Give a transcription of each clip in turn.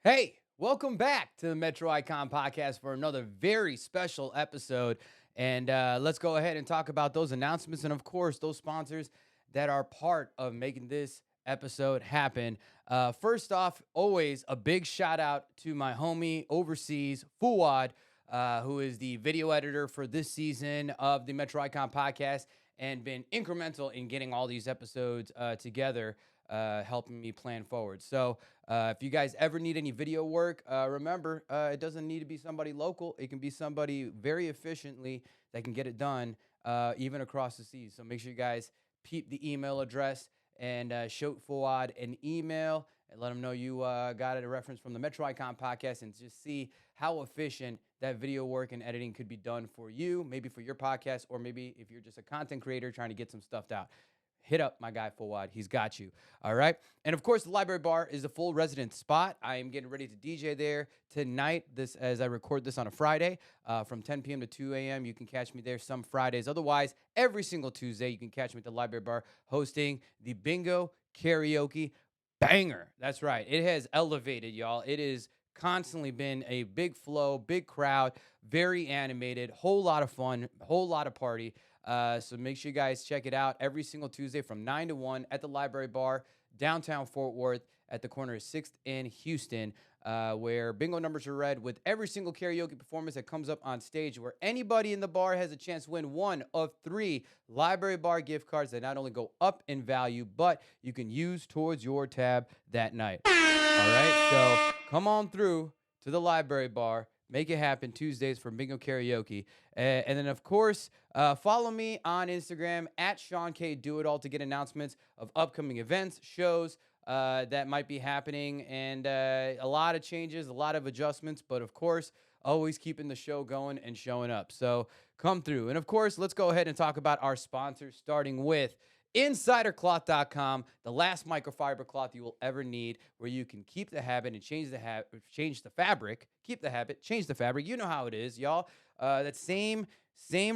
Hey, welcome back to the Metro Icon Podcast for another very special episode. And let's go ahead and talk about those announcements and, of course, those sponsors that are part of making this episode happen. First off, always a big shout out to my homie overseas, Fuad, who is the video editor for this season of the Metro Icon Podcast and been incremental in getting all these episodes together, helping me plan forward. So, if you guys ever need any video work, remember, it doesn't need to be somebody local. It can be somebody very efficiently that can get it done, even across the seas. So make sure you guys peep the email address and shoot Fuad an email and let them know you got it a reference from the Metro Icon podcast and just see how efficient that video work and editing could be done for you, maybe for your podcast, or maybe if you're just a content creator trying to get some stuff out. Hit up my guy Fuad. He's got you. All right. And of course, the Library Bar is a full resident spot. I am getting ready to DJ there tonight. This, as I record this on a Friday, from 10 p.m. to 2 a.m. You can catch me there some Fridays. Otherwise, every single Tuesday, you can catch me at the Library Bar hosting the Bingo Karaoke Banger. That's right. It has elevated, y'all. It is constantly been a big flow, big crowd, very animated, whole lot of fun, whole lot of party. So make sure you guys check it out every single Tuesday from 9 to 1 at the Library Bar, downtown Fort Worth, at the corner of 6th and Houston, where bingo numbers are read with every single karaoke performance that comes up on stage, where anybody in the bar has a chance to win one of 3 Library Bar gift cards that not only go up in value, but you can use towards your tab that night. All right, so come on through to the Library Bar. Make it happen Tuesdays for Bingo Karaoke. And then, of course, follow me on Instagram at Shawn Kay Do It All to get announcements of upcoming events, shows that might be happening, and a lot of changes, a lot of adjustments, but of course, always keeping the show going and showing up. So come through. And of course, let's go ahead and talk about our sponsors, starting with InsiderCloth.com, the last microfiber cloth you will ever need, where you can keep the habit and change the fabric. Keep the habit, change the fabric. You know how it is, y'all. That same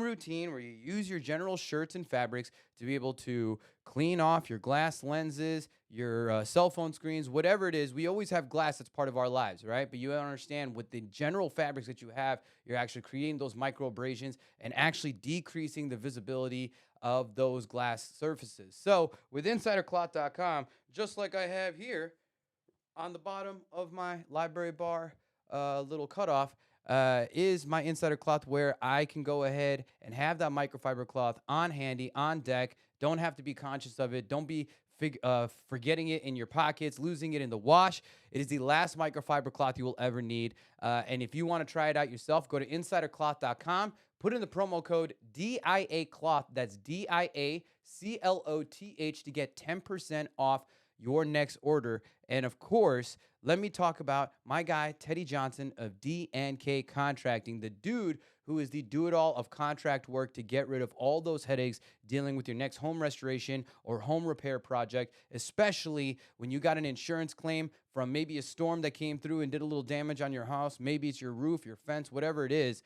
routine where you use your general shirts and fabrics to be able to clean off your glass lenses, your cell phone screens, whatever it is. We always have glass that's part of our lives, right? But you understand with the general fabrics that you have, you're actually creating those micro abrasions and actually decreasing the visibility of those glass surfaces. So with InsiderCloth.com, just like I have here on the bottom of my Library Bar little cutoff, is my Insider Cloth, where I can go ahead and have that microfiber cloth on handy, on deck. Don't have to be conscious of it. Don't be forgetting it in your pockets, losing it in the wash. It is the last microfiber cloth you will ever need. And if you want to try it out yourself, go to insidercloth.com. Put in the promo code DIA Cloth. That's DIACLOTH to get 10% off your next order. And of course, let me talk about my guy, Teddy Johnson of D&K Contracting, the dude who is the do-it-all of contract work to get rid of all those headaches dealing with your next home restoration or home repair project, especially when you got an insurance claim from maybe a storm that came through and did a little damage on your house. Maybe it's your roof, your fence, whatever it is.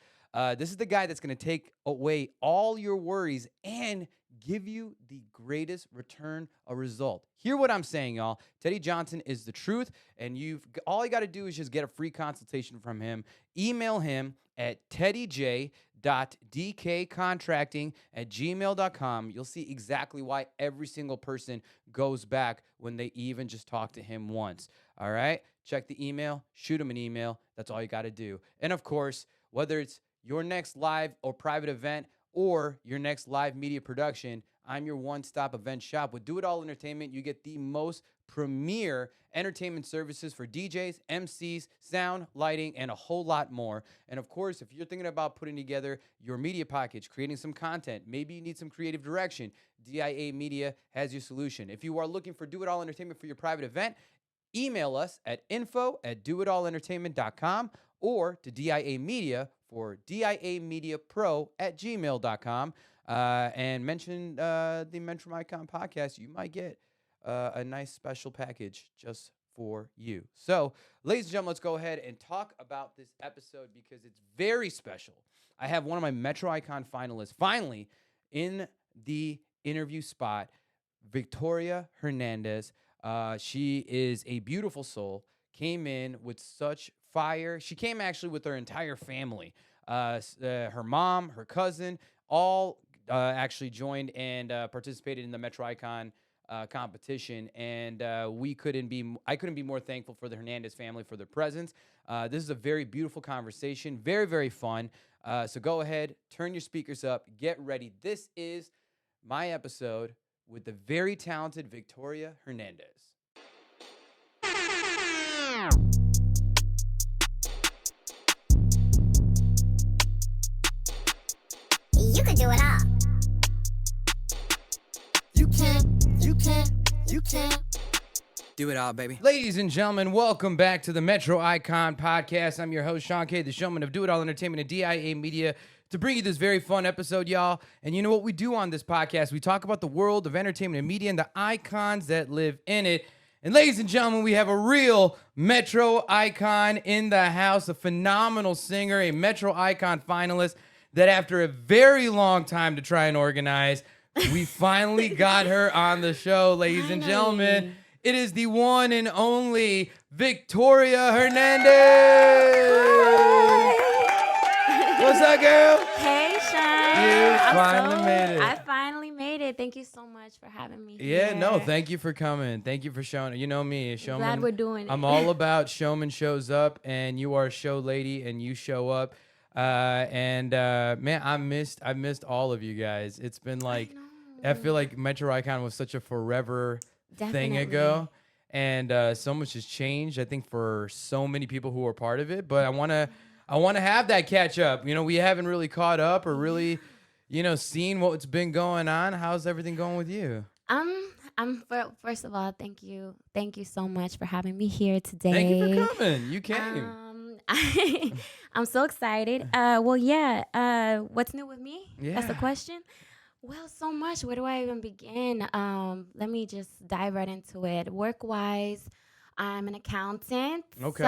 This is the guy that's going to take away all your worries and give you the greatest return a result. Hear what I'm saying, y'all. Teddy Johnson is the truth, and all you got to do is just get a free consultation from him. Email him at teddyj.dkcontracting@gmail.com. You'll see exactly why every single person goes back when they even just talk to him once. All right? Check the email, shoot him an email. That's all you got to do. And of course, whether it's your next live or private event or your next live media production, I'm your one-stop event shop. With Do It All Entertainment, you get the most premier entertainment services for DJs, MCs, sound, lighting, and a whole lot more. And of course, if you're thinking about putting together your media package, creating some content, maybe you need some creative direction, DIA Media has your solution. If you are looking for Do It All Entertainment for your private event, email us at info@doitallentertainment.com or to DIA Media for diamediapro@gmail.com. And mention the Metro Icon podcast. You might get a nice special package just for you. So, ladies and gentlemen, let's go ahead and talk about this episode because it's very special. I have one of my Metro Icon finalists finally in the interview spot, Victoria Hernandez. She is a beautiful soul, came in with such fire. She came actually with her entire family. Her mom, her cousin, all actually joined and participated in the Metro Icon competition, and I couldn't be more thankful for the Hernandez family for their presence. This is a very beautiful conversation, very, very fun. So go ahead, turn your speakers up, get ready. This is my episode with the very talented Victoria Hernandez. You could do it all. You can't do it all, baby. Ladies and gentlemen, welcome back to the Metro Icon Podcast. I'm your host, Shawn Kay the Showman of Do It All Entertainment and DIA Media, to bring you this very fun episode, y'all. And you know what we do on this podcast? We talk about the world of entertainment and media and the icons that live in it. And ladies and gentlemen, we have a real Metro Icon in the house, a phenomenal singer, a Metro Icon finalist that after a very long time to try and organize, we finally got her on the show, ladies and gentlemen. It is the one and only Victoria Hernandez. What's up, girl? Hey, Shawn. You finally made it. I finally made it. Thank you so much for having me Yeah, here. no, thank you for coming. Thank you for showing. You know me, showman. Glad we're doing it. I'm all about showman shows up, and you are a show lady, and you show up. Man, I missed all of you guys. It's been like, I feel like Metro Icon was such a forever thing ago, and so much has changed, I think, for so many people who are part of it. But I want to have that catch up. You know, we haven't really caught up or really, seen what's been going on. How's everything going with you? First of all, thank you so much for having me here today. Thank you for coming. You came. I'm so excited. What's new with me? Yeah. That's the question. Well, so much. Where do I even begin? Let me just dive right into it. Work-wise, I'm an accountant. Okay.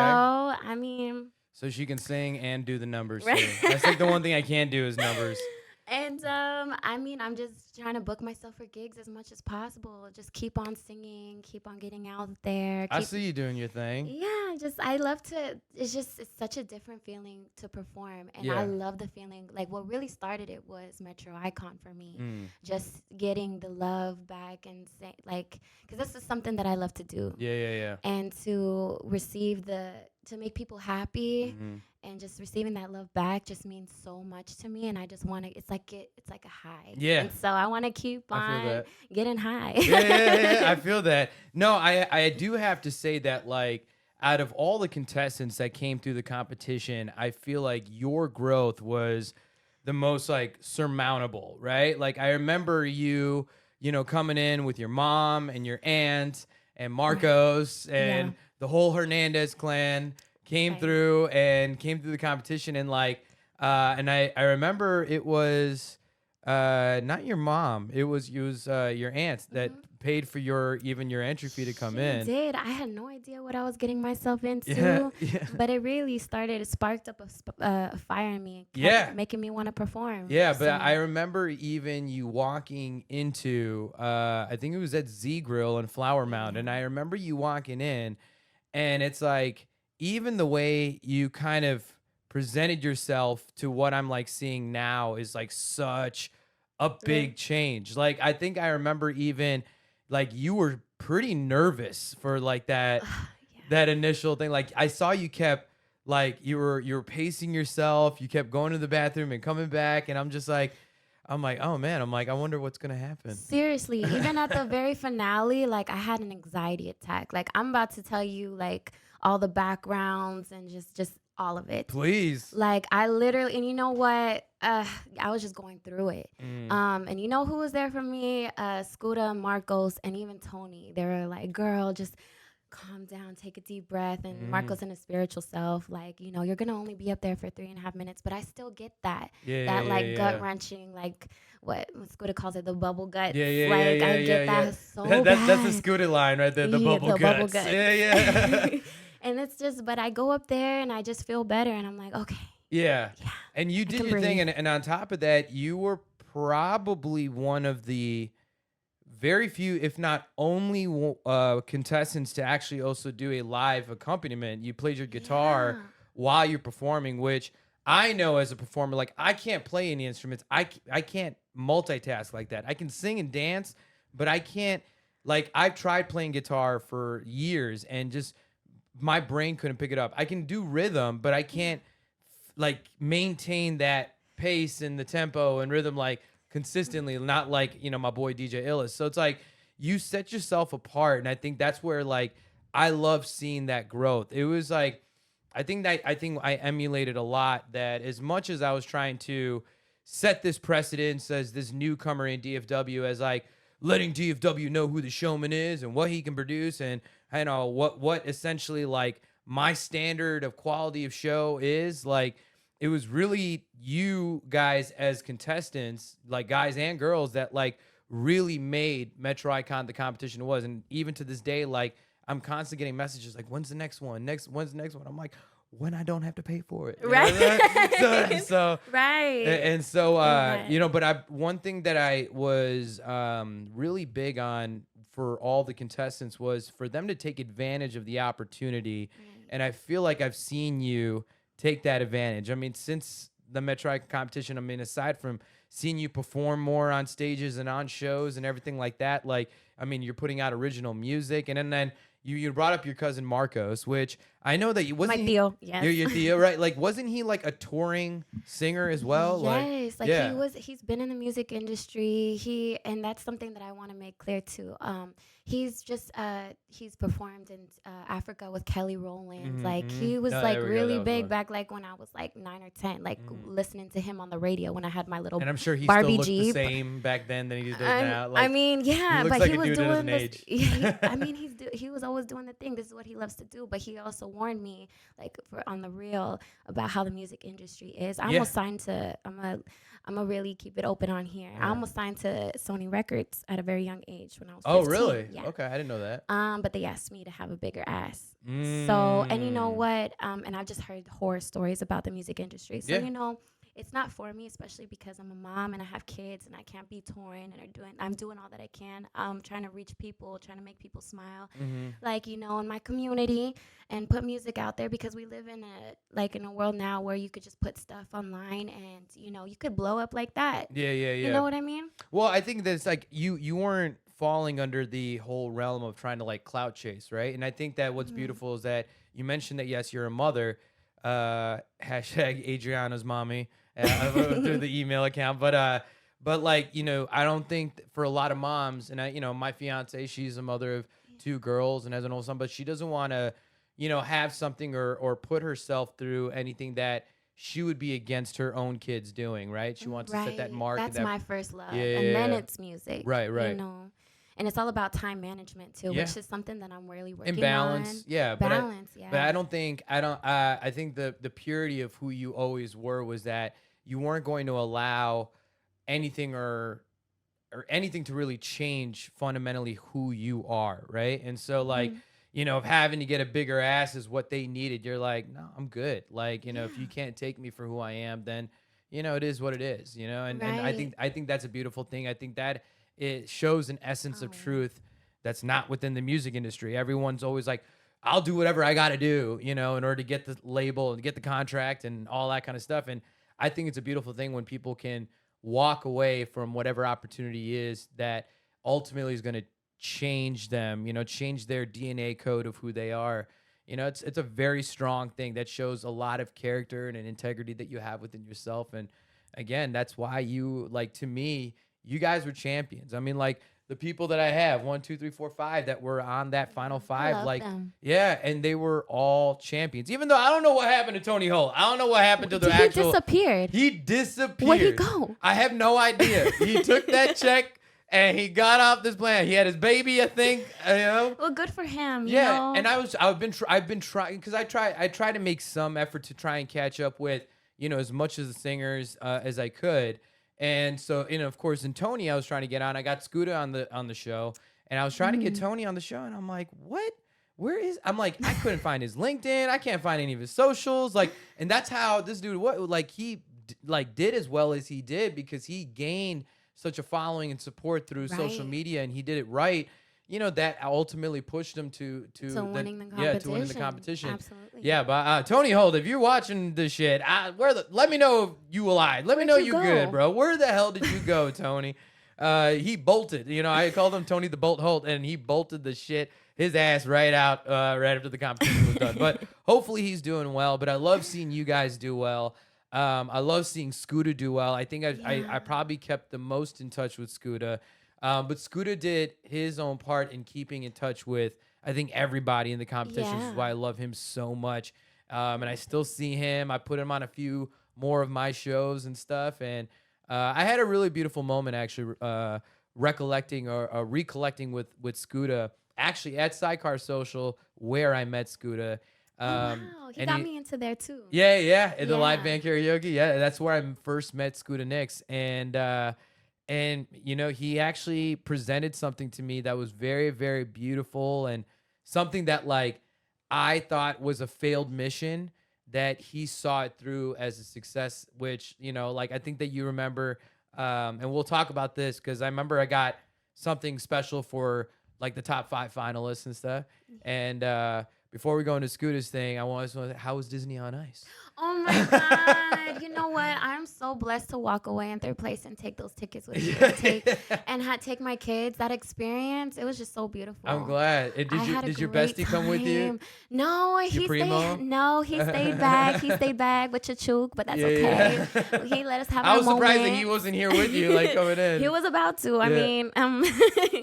So she can sing and do the numbers Right. too. That's like the one thing I can't do is numbers. And I'm just trying to book myself for gigs as much as possible. Just keep on singing, keep on getting out there. I see you doing your thing. Yeah, I love to. It's such a different feeling to perform, and Yeah. I love the feeling. Like what really started it was Metro Icon for me. Just getting the love back and say, because this is something that I love to do. Yeah. And to receive to make people happy. Mhm. And just receiving that love back just means so much to me, and I just want to. It's like a high. Yeah. And so I want to keep I feel on that. getting high. Yeah. I feel that. No, I do have to say that, like, out of all the contestants that came through the competition, I feel like your growth was the most like surmountable, right? Like I remember you coming in with your mom and your aunt and Marcos and the whole Hernandez clan came through the competition, and and I remember it was not your mom, it was your aunt that paid for your entry fee to come in. Did I had no idea what I was getting myself into, Yeah. but it sparked up a fire in me, making me want to perform. Yeah, but So- I remember even you walking into, I think it was at Z Grill in Flower Mound, and I remember you walking in, and it's like, even the way you kind of presented yourself to what I'm like seeing now is like such a big change. Like, I think I remember even like you were pretty nervous for like that initial thing. Like I saw you kept like you were pacing yourself. You kept going to the bathroom and coming back, and I'm like, oh man, I wonder what's gonna happen. Seriously, even at the very finale, like I had an anxiety attack. Like I'm about to tell you like all the backgrounds and just all of it. Please. Like I literally, and you know what? I was just going through it. And you know who was there for me? Scooter, Marcos, and even Tony. They were like, girl, just calm down, take a deep breath. And Marcos in his spiritual self, like, you're going to only be up there for 3.5 minutes. But I still get that. Gut wrenching, like what Scooter calls it, the bubble guts. I get that so bad. That's the Scooter line right there, the bubble guts. Yeah. And it's just, but I go up there and I just feel better. And I'm like, okay. Yeah. And you did your thing. And on top of that, you were probably one of the very few, if not only contestants to actually also do a live accompaniment. You played your guitar while you're performing, which I know as a performer, like I can't play any instruments. I can't multitask like that. I can sing and dance, but I can't, like I've tried playing guitar for years and just my brain couldn't pick it up. I can do rhythm, but I can't like maintain that pace and the tempo and rhythm like consistently, not like, you know, my boy DJ Illis. So it's like you set yourself apart. And I think that's where like I love seeing that growth. It was like I think I emulated a lot that as much as I was trying to set this precedence as this newcomer in DFW as like letting DFW know who the showman is and what he can produce and you know what essentially like my standard of quality of show is, like it was really you guys as contestants, like guys and girls, that like really made Metro Icon the competition it was. And even to this day, like I'm constantly getting messages like, when's the next one? When's the next one? I'm like, when I don't have to pay for it. Right. So right. And so, right. you know, but one thing that I was really big on for all the contestants was for them to take advantage of the opportunity. And I feel like I've seen you take that advantage. I mean, since the Metro Icon competition, I mean, aside from seeing you perform more on stages and on shows and everything like that, like, I mean, you're putting out original music. And then you brought up your cousin Marcos, which I know that you wasn't my Theo, yes. Your Theo, right? Like, wasn't he like a touring singer as well? Yes, like yeah. He's been in the music industry. And that's something that I want to make clear too. He's performed in Africa with Kelly Rowland. Like he was like really big back like when I was like 9 or 10, like listening to him on the radio when I had my little and I'm sure he Barbie still looked Jeep. the same back then than he does now. Like, I mean, yeah, he but like he was doing this. I mean, he was always doing the thing. This is what he loves to do. But he also warned me, like on the real, about how the music industry is. I almost signed to. I'm gonna really keep it open on here. I almost signed to Sony Records at a very young age when I was 15. Oh, really? Yeah. Okay, I didn't know that. But they asked me to have a bigger ass. So, and you know what? And I've just heard horror stories about the music industry. So, you know, it's not for me, especially because I'm a mom and I have kids and I can't be touring and I'm doing all that I can. Trying to reach people, trying to make people smile, like, you know, in my community and put music out there because we live in a world now where you could just put stuff online and, you know, you could blow up like that. Yeah. You know what I mean? Well, I think that it's like you weren't falling under the whole realm of trying to like clout chase, right? And I think that what's beautiful is that you mentioned that, yes, you're a mother, hashtag Adriana's mommy, through the email account. But like, you know, I don't think for a lot of moms, and you know, my fiance, she's a mother of 2 girls and has an old son, but she doesn't want to, you know, have something or put herself through anything that she would be against her own kids doing, right? She wants to set that mark. That's my first love. Yeah, and then it's music. Right. You know? And it's all about time management too, which is something that I'm really working on. And balance, on. yeah. Balance, But I think the purity of who you always were was that you weren't going to allow anything or anything to really change fundamentally who you are, right? And so like, you know, if having to get a bigger ass is what they needed, you're like, no, I'm good. Like, you know, if you can't take me for who I am, then, you know, it is what it is, you know? And I think that's a beautiful thing. I think that it shows an essence of truth that's not within the music industry. Everyone's always like, I'll do whatever I got to do, you know, in order to get the label and get the contract and all that kind of stuff. And I think it's a beautiful thing when people can walk away from whatever opportunity is that ultimately is going to change them, you know, change their DNA code of who they are. You know, it's a very strong thing that shows a lot of character and an integrity that you have within yourself. And again, that's why you, like, to me, you guys were champions. I mean, like the people that I have, 1, 2, 3, 4, 5 that were on that final 5, like, yeah, and they were all champions. Even though I don't know what happened to Tony Holt. I don't know what happened to the actual. He disappeared. He disappeared. Where'd he go? I have no idea. He took that check and he got off this planet. He had his baby, I think. You know. Well, good for him. You yeah, know? And I've been trying because I try to make some effort to try and catch up with, you know, as much of the singers as I could. And so, you know, of course, in Tony, I was trying to get on. I got Scooter on the show, and I was trying to get Tony on the show, and I'm like, what? Where is? I'm like, I couldn't find his LinkedIn. I can't find any of his socials. Like, and that's how this dude, he did as well as he did because he gained such a following and support through social Right. media, and he did it right. That ultimately pushed him to winning the to winning the competition. competition. Absolutely. Yeah, but Tony Holt, if you're watching this shit, let me know if you alive. Let me know Where'd you you good, go? bro. Where the hell did you go, Tony? He bolted. I called him Tony the Bolt Holt, and he bolted the shit his ass right out right after the competition was done. But hopefully he's doing well. But I love seeing you guys do well. I love seeing Scooter do well. I think I probably kept the most in touch with Scooter. But Scooter did his own part in keeping in touch with, I think, everybody in the competition, which is why I love him so much. And I still see him. I put him on a few more of my shows and stuff. And I had a really beautiful moment, actually, recollecting with Scooter, actually at Sidecar Social, where I met Scooter. Wow, he got me into there too. Yeah, in the live Yeah. band karaoke. Yeah, that's where I first met Scooter Nix. And he actually presented something to me that was very, very beautiful, and something that like I thought was a failed mission, that he saw it through as a success, which, like, I think that you remember, and we'll talk about this, because I remember I got something special for like the top 5 finalists and stuff. And before we go into Scooter's thing, I want to know, how was Disney on Ice? Oh my God. You know what? I'm so blessed to walk away in third place and take those tickets with me and take my kids. That experience, it was just so beautiful. I'm glad. And did your great bestie come with you? time. No, he primo? stayed back. He stayed back with Chachuk, but that's Yeah, okay. yeah. He let us have I our was surprised that moment. he wasn't here with you, like, coming in. He was about to. I Yeah. mean,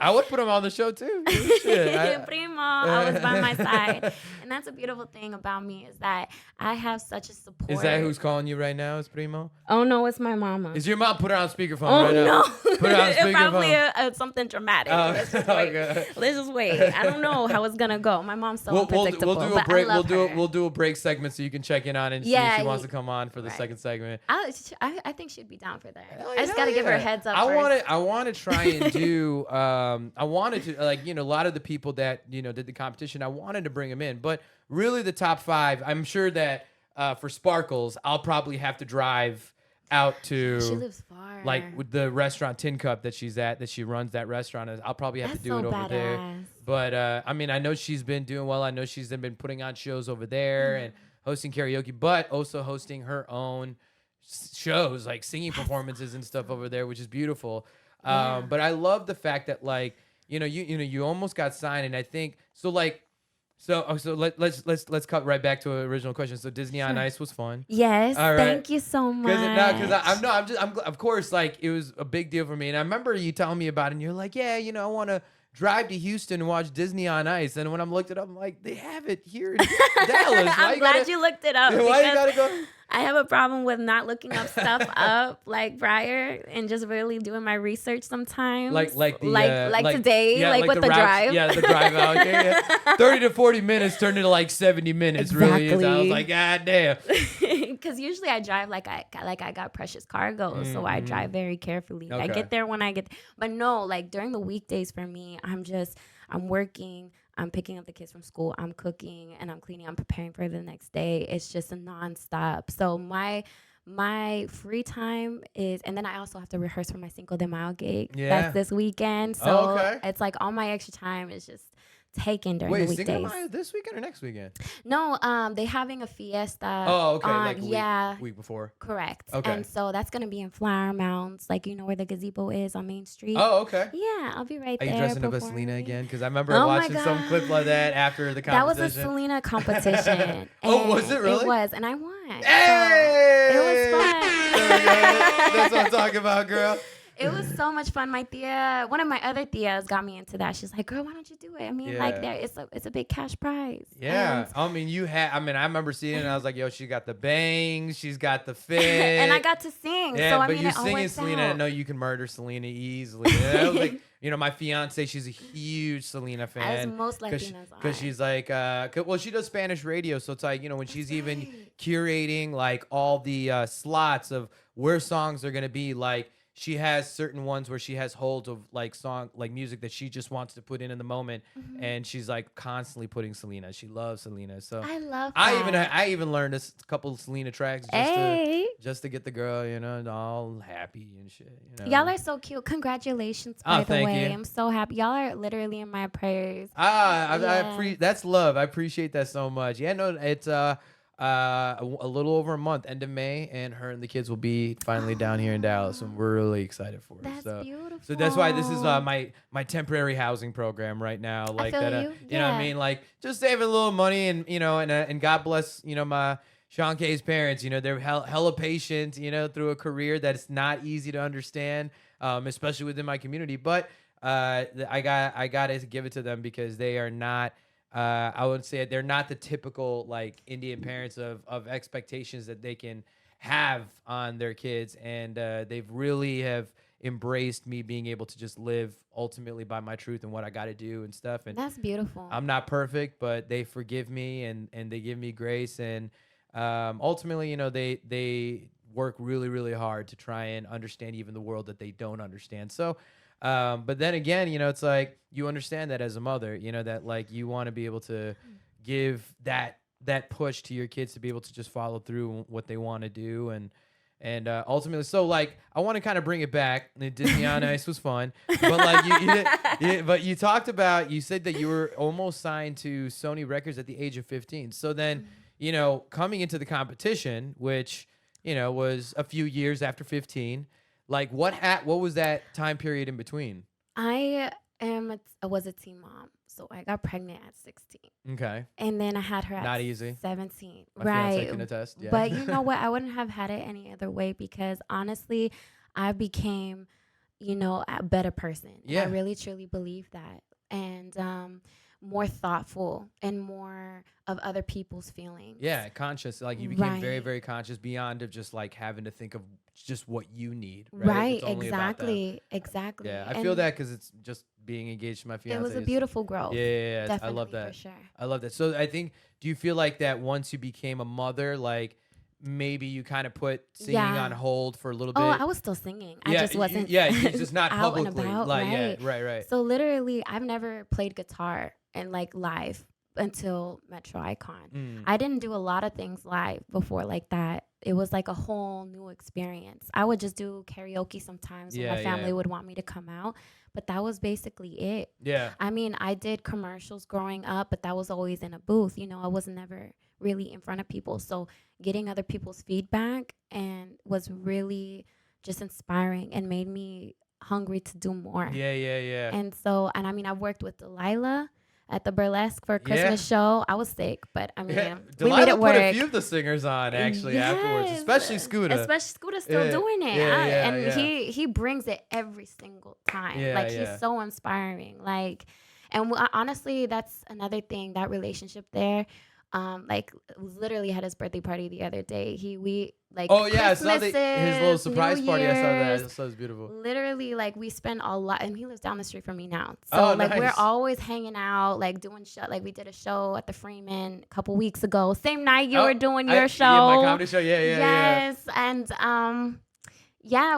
I would put him on the show too. Shit. Primo, I was by my side. And that's a beautiful thing about me, is that I have such a support. Is that who's calling you right now? Is Primo? Oh no, it's my mama. Is your mom? Put her on speakerphone Oh right no! now. Put her on It's probably speakerphone. something dramatic. Oh, Let's just wait. okay. Let's just wait. I don't know how it's gonna go. My mom's so We'll unpredictable. do a but break. I love her. We'll do a break segment so you can check in on it and see if she wants to come on for the right. second segment. I think she'd be down for that. Hell I just yeah, gotta give her a yeah. heads up. I want to try and do. I wanted to, like, a lot of the people that did the competition. I wanted to bring them in, but really the top 5. I'm sure that for Sparkles, I'll probably have to drive out to. She lives far. Like with the restaurant Tin Cup that she's at, that she runs that restaurant. I'll probably have That's to do it so over there. badass. But I mean, I know she's been doing well. I know she's been putting on shows over there and hosting karaoke, but also hosting her own shows, like singing performances and stuff over there, which is beautiful. Yeah. But I love the fact that, like, you almost got signed, and I think so. Like, let's cut right back to an original question. So Disney on Ice was fun. Yes. All right. Thank you so much. Because I'm of course, like, it was a big deal for me, and I remember you telling me about it, and you're like, yeah, I want to drive to Houston and watch Disney on Ice. And when I'm looked it up, I'm like, they have it here in Dallas. I'm glad you looked it up. Why you because gotta go? I have a problem with not looking up stuff up like prior and just really doing my research sometimes. Like today, yeah, like with the routes, drive. Yeah, the drive out. Yeah. 30 to 40 minutes turned into like 70 minutes. Really is. I was Exactly. like, God damn. Because usually I drive like I got precious cargo, so I drive very carefully. I Okay. get there when I get, but no, like during the weekdays for me, I'm working, I'm picking up the kids from school, I'm cooking, and I'm cleaning, I'm preparing for the next day. It's just a nonstop. So my free time is, and then I also have to rehearse for my Cinco de Mayo gig. Yeah. That's this weekend. So okay. it's like all my extra time is just taken during the Wait, weekdays. Cinco de Mayo this weekend or next weekend? No, they having a fiesta. Oh, okay. on- Like a yeah. week before. Correct. Okay. And so that's going to be in Flower Mounds, like, where the gazebo is on Main Street. Oh, okay. Yeah, I'll be right Are there. you dressing up as performing. Selena again? Because I remember Oh my watching some clip like that after the That was competition. a Selena competition. Oh, and was it really? It was, and I won. Hey! So it was fun. That's what I'm talking about, girl. It was so much fun. My tia, one of my other tias, got me into that. She's like, "Girl, why don't you do it? I mean, like, Yeah. it's a big cash prize." Yeah, And, I mean, I remember seeing it, and I was like, yo, she got the bangs, she's got the fit. and I got to sing. yeah, so I but mean, you it all singing worked Selena, out. I know you can murder Selena easily. And I was like, my fiance, she's a huge Selena As fan. most Latinas are. Because she's like, well, she does Spanish radio, so it's like, when she's even curating like all the slots of where songs are gonna be, like, she has certain ones where she has holds of like music that she just wants to put in the moment, and she's like constantly putting Selena. She loves Selena, so I love I even learned a couple of Selena tracks Hey. just to get the girl, all happy and shit. Y'all are so cute. Congratulations, by the thank way. you. I'm so happy. Y'all are literally in my prayers. That's love. I appreciate that so much. Yeah, no, it's a little over a month, end of May, and her and the kids will be finally down here in Dallas, and we're really excited for her. That's beautiful. So that's why this is my temporary housing program right now. Like I feel that, you. you know what I mean? Like just saving a little money, and and God bless my Shawn Kay's parents. They're hella patient. Through a career that's not easy to understand, especially within my community. But I got to give it to them because they are not. I would say they're not the typical like Indian parents of expectations that they can have on their kids, and they've really have embraced me being able to just live ultimately by my truth and what I got to do and stuff. And that's beautiful. I'm not perfect, but they forgive me and they give me grace, and ultimately, they work really, really hard to try and understand even the world that they don't understand. So. But then again, it's like you understand that as a mother, that like you want to be able to give that push to your kids to be able to just follow through what they want to do, and ultimately, so like I want to kind of bring it back. Disney on Ice was fun, but like but you talked about, you said that you were almost signed to Sony Records at the age of 15. So then coming into the competition, which was a few years after 15. Like what was that time period in between? I was a teen mom, so I got pregnant at 16. Okay. And then I had her at not easy. 17. My right. fiance can attest. Yeah. But you know what? I wouldn't have had it any other way because honestly, I became, a better person. Yeah. I really truly believe that. And more thoughtful and more of other people's feelings. Yeah, conscious. Like you became Right. very, very conscious beyond of just like having to think of just what you need. Right, It's only about them. exactly. Yeah, I And feel that because it's just being engaged to my fiance. it was a beautiful growth. Yeah, I Definitely, love that. for sure. I love that. So I think, do you feel like that once you became a mother, like maybe you kind of put singing on hold for a little bit? Oh, I was still singing. I Yeah, just wasn't. you're just not out and publicly. about, Like, right. yeah, right. So literally, I've never played guitar and like live until Metro Icon. I didn't do a lot of things live before like that. It was like a whole new experience. I would just do karaoke sometimes when my family would want me to come out, but that was basically it. Yeah. I mean, I did commercials growing up, but that was always in a booth. I was never really in front of people. So getting other people's feedback and was really just inspiring and made me hungry to do more. Yeah. And so, and I mean, I worked with Delilah at the burlesque for a Christmas show. I was sick, but I mean, we made it work. Put a few of the singers on actually afterwards, especially Scooter. Scooter's still doing it. And he brings it every single time. He's so inspiring. Honestly, that's another thing, that relationship there. Literally had his birthday party the other day. I saw his little surprise party. I saw that. That was beautiful. Literally, we spent a lot, and he lives down the street from me now. So nice. We're always hanging out, doing show. We did a show at the Freeman a couple weeks ago. Same night you were doing your show. Yeah, my comedy show. Yeah. Yes, and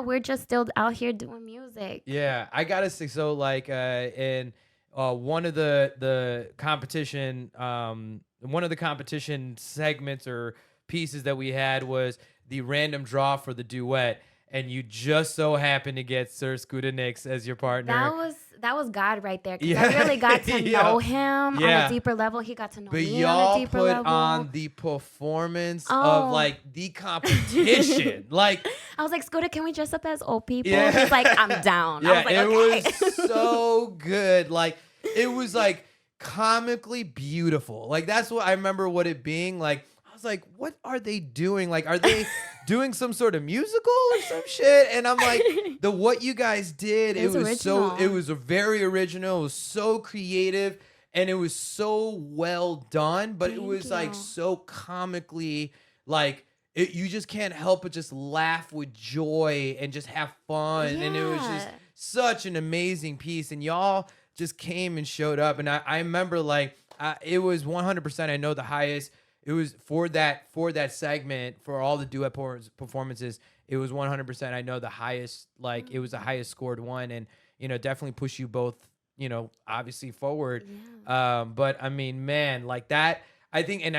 we're just still out here doing music. Yeah, I gotta say, so in one of the competition, one of the competition segments or pieces that we had was the random draw for the duet, and you just so happened to get Sir Scooter Nix as your partner. That was God right there, because I really got to know him on a deeper level. He got to know me on a deeper level. But y'all put on the performance of the competition. I was like, Scooter, can we dress up as old people? He's like, I'm down. I was like, okay. It was so good. It was comically beautiful. That's what I remember what it being like. I was like, what are they doing? Are they doing some sort of musical or some shit? And I'm like, what you guys did, it was very original. It was so creative, and it was so well done, but it was so comically you just can't help but just laugh with joy and just have fun. And it was just such an amazing piece, and y'all just came and showed up. And I remember it was 100%, I know, the highest it was for that segment, for all the duet performances, it was 100%. I know the highest, like it was the highest scored one, and definitely push you both, obviously forward. Yeah. But I mean, man, like that, I think, and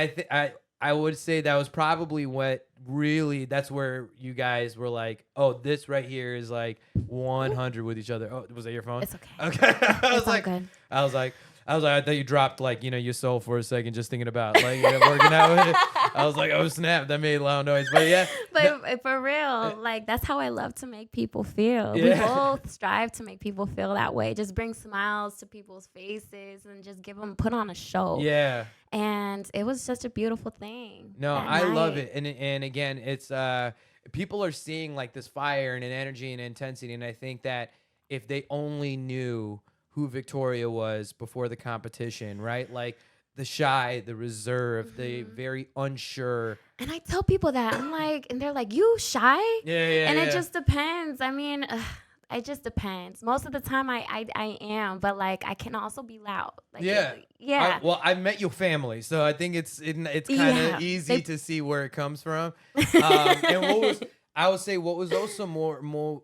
I would say that was probably what really, that's where you guys were like, oh, this right here is like 100 with each other. Oh, was that your phone? It's okay. Okay. I was all like, good. I was like, I thought you dropped like, your soul for a second, just thinking about like working out with it. I was like, oh snap, that made a loud noise. But yeah. But for real, like that's how I love to make people feel. Yeah. We both strive to make people feel that way. Just bring smiles to people's faces and just put on a show. Yeah. And it was such a beautiful thing. No, that I love night. it. And again, it's people are seeing like this fire and an energy and intensity. And I think that if they only knew who Victoria was before the competition, right? Like the shy, the reserved, the very unsure. And I tell people that I'm like, and they're like, "You shy?" Yeah. And it just depends. I mean, it just depends. Most of the time, I am, but like I can also be loud. Like, yeah. Well, I met your family, so I think it's kind of easy to see where it comes from. And I would say what was also more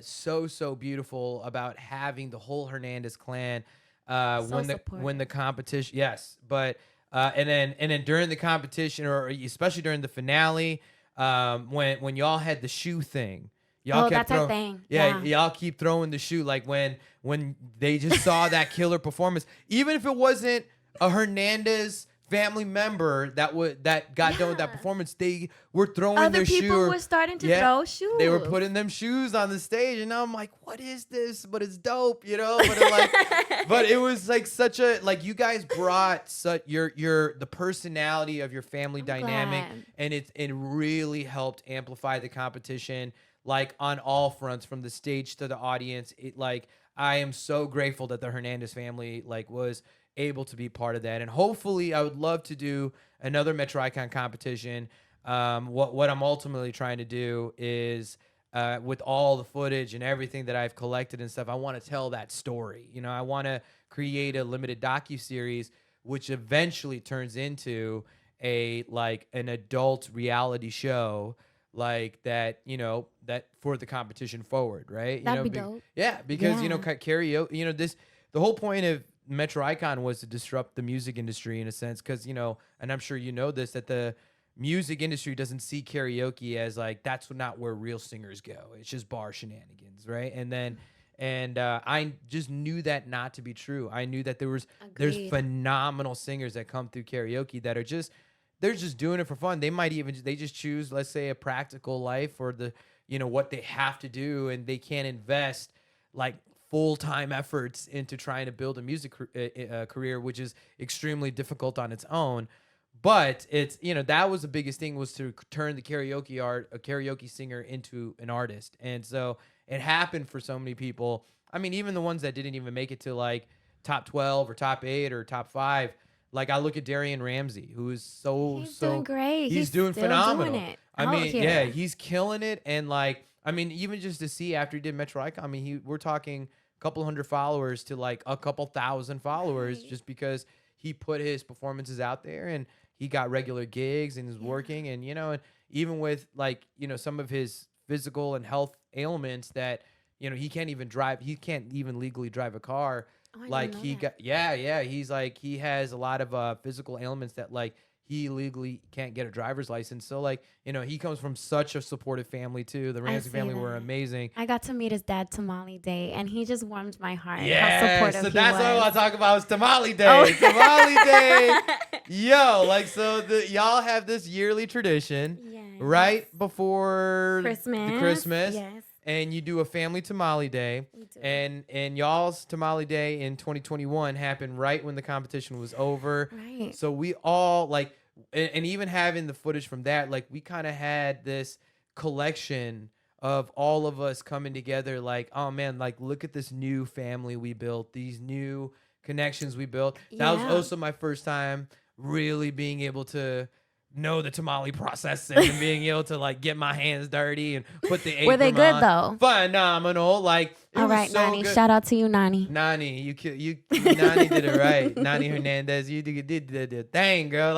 so beautiful about having the whole Hernandez clan when the competition, yes, but and then during the competition, or especially during the finale, when y'all had the shoe thing. Y'all kept that's our thing. Yeah, y'all keep throwing the shoe, like when they just saw that killer performance, even if it wasn't a Hernandez family member that got done with that performance, they were throwing Other their shoe. people were starting to throw shoes. They were putting them shoes on the stage, and I'm like, what is this? But it's dope, But it but it was like such a, like, you guys brought such the personality of your family dynamic, and it really helped amplify the competition, like on all fronts, from the stage to the audience. I am so grateful that the Hernandez family was able to be part of that. And hopefully I would love to do another Metro Icon competition. What I'm ultimately trying to do is, with all the footage and everything that I've collected and stuff, I want to tell that story. I want to create a limited docuseries, which eventually turns into an adult reality show, like that, that for the competition forward, right? That'd be dope. Yeah, because karaoke, the whole point of Metro Icon was to disrupt the music industry in a sense, because and I'm sure this, that the music industry doesn't see karaoke as that's not where real singers go. It's just bar shenanigans, right? And I just knew that not to be true. I knew that there's phenomenal singers that come through karaoke that are they're just doing it for fun. They just choose, let's say, a practical life, or the what they have to do, and they can't invest full-time efforts into trying to build a music career, which is extremely difficult on its own. But it's, that was the biggest thing, was to turn a karaoke singer into an artist. And so it happened for so many people. I mean, even the ones that didn't even make it to top 12 or top 8 or top 5. I look at Darian Ramsey, who is he's doing great. He's doing phenomenal. Doing it I mean, yeah, he's killing it. And even just to see after he did Metro Icon, I mean, we're talking a couple hundred followers to a couple thousand followers, just because he put his performances out there, and he got regular gigs and is working. And, and even with some of his physical and health ailments that, he can't even drive. He can't even legally drive a car. He's he has a lot of physical ailments that he legally can't get a driver's license. So he comes from such a supportive family too. The Ramsey family were amazing. I got to meet his dad Tamale Day, and he just warmed my heart. Yeah, how supportive so that's he was. what I want to talk about, is Tamale Day. Oh. Tamale Day. Yo, so y'all have this yearly tradition, right before Christmas. Yes. And you do a family tamale day, and y'all's tamale day in 2021 happened right when the competition was over. Right. So we all and even having the footage from that, we kind of had this collection of all of us coming together. Oh man, look at this new family we built, these new connections we built. That was also my first time really being able to know the tamale process, and being able to get my hands dirty and put the apron on. Were they good though? Phenomenal. All right, so Nani. good. Shout out to you, Nani. Nani, you Nani did it right. Nani Hernandez, you did the thing, girl.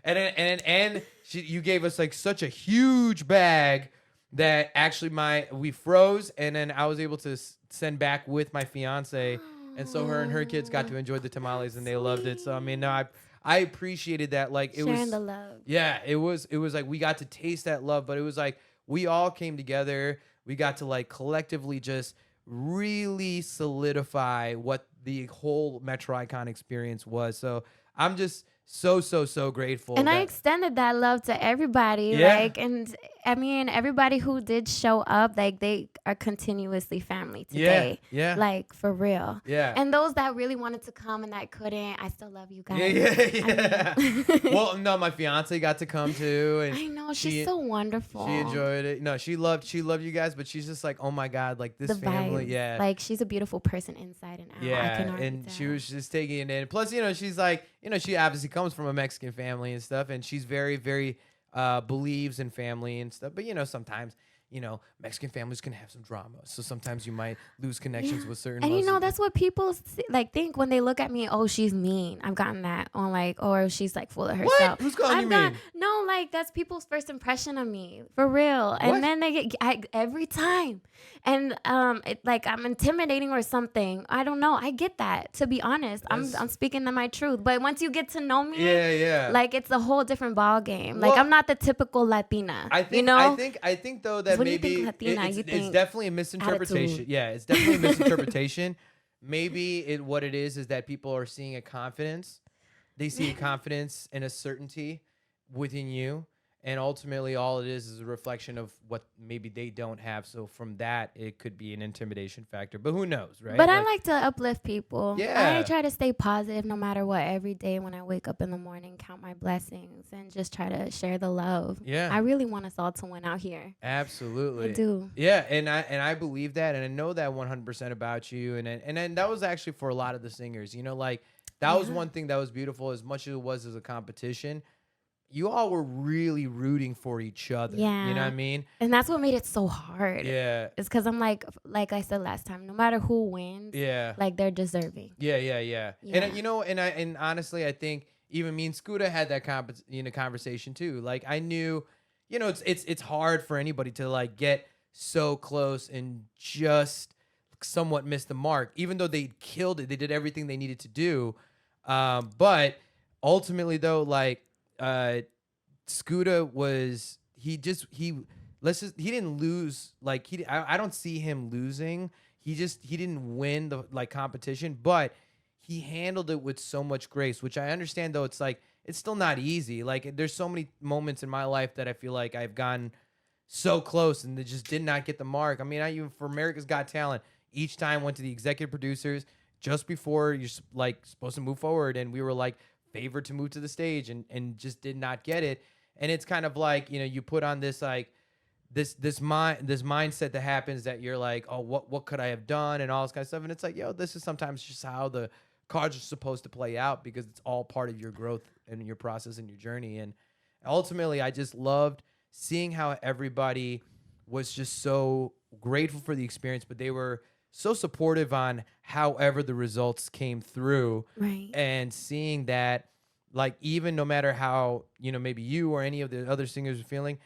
And you gave us like such a huge bag that actually we froze, and then I was able to send back with my fiance, and so her and her kids got to enjoy the tamales, and they loved it. So I mean, no, I appreciated that. Like it Sharing was the love. Yeah, it was like we got to taste that love, but it was like we all came together. We got to like collectively just really solidify what the whole Metro Icon experience was. So I'm just so grateful. And I extended that love to everybody. Yeah. Like, and I mean, everybody who did show up, like they are continuously family today. Yeah. Like for real. Yeah. And those that really wanted to come and that couldn't, I still love you guys. Yeah. I mean, Well, no, my fiance got to come too, and I know, she's so wonderful. She enjoyed it. No, she loved you guys, but she's just like, oh my God, like this the family. vibes. Yeah. Like she's a beautiful person inside and out. I can already and tell. she was just taking it in. Plus, she's like, she obviously comes from a Mexican family and stuff, and she's very, very believes in family and stuff. But sometimes, Mexican families can have some drama, so sometimes you might lose connections with certain. And that's what people think when they look at me. Oh, she's mean. I've gotten that on or she's like full of herself. What? Who's calling you mean? No, like that's people's first impression of me for real. And then they get every time, and like I'm intimidating or something. I don't know. I get that. To be honest, I'm speaking my truth. But once you get to know me, like it's a whole different ball game. Like I'm not the typical Latina. I think though that maybe it's definitely a misinterpretation. Attitude. Yeah, it's definitely a misinterpretation. Maybe what it is that people are seeing a confidence. They see a confidence and a certainty within you, and ultimately all it is a reflection of what maybe they don't have. So from that, it could be an intimidation factor, but who knows, right? But I like to uplift people. Yeah. I try to stay positive no matter what every day when I wake up in the morning, count my blessings, and just try to share the love. Yeah. I really want us all to win out here. Absolutely. I do. Yeah, and I believe that, and I know that 100% about you, and then that was actually for a lot of the singers. Like that was one thing that was beautiful. As much as it was as a competition, you all were really rooting for each other. Yeah. You know what I mean? And that's what made it so hard. Yeah. It's because I'm like I said last time, no matter who wins, like they're deserving. Yeah. And honestly, I think even me and Scooter had that conversation too. Like I knew, it's hard for anybody to like get so close and just somewhat miss the mark, even though they killed it. They did everything they needed to do. But ultimately though, like, Scooter was he didn't lose. Like I don't see him losing. He didn't win the like competition, but he handled it with so much grace, which I understand though. It's like it's still not easy. Like there's so many moments in my life that I feel like I've gotten so close and they just did not get the mark. I mean, even for America's Got Talent, each time went to the executive producers just before you're like supposed to move forward, and we were like favored to move to the stage and just did not get it. And it's kind of like, you put on this like this mindset that happens that you're like, oh, what could I have done and all this kind of stuff. And it's like, this is sometimes just how the cards are supposed to play out, because it's all part of your growth and your process and your journey. And ultimately, I just loved seeing how everybody was just so grateful for the experience, but they were so supportive on however the results came through. Right. And seeing that, like, even no matter how, maybe you or any of the other singers are feeling,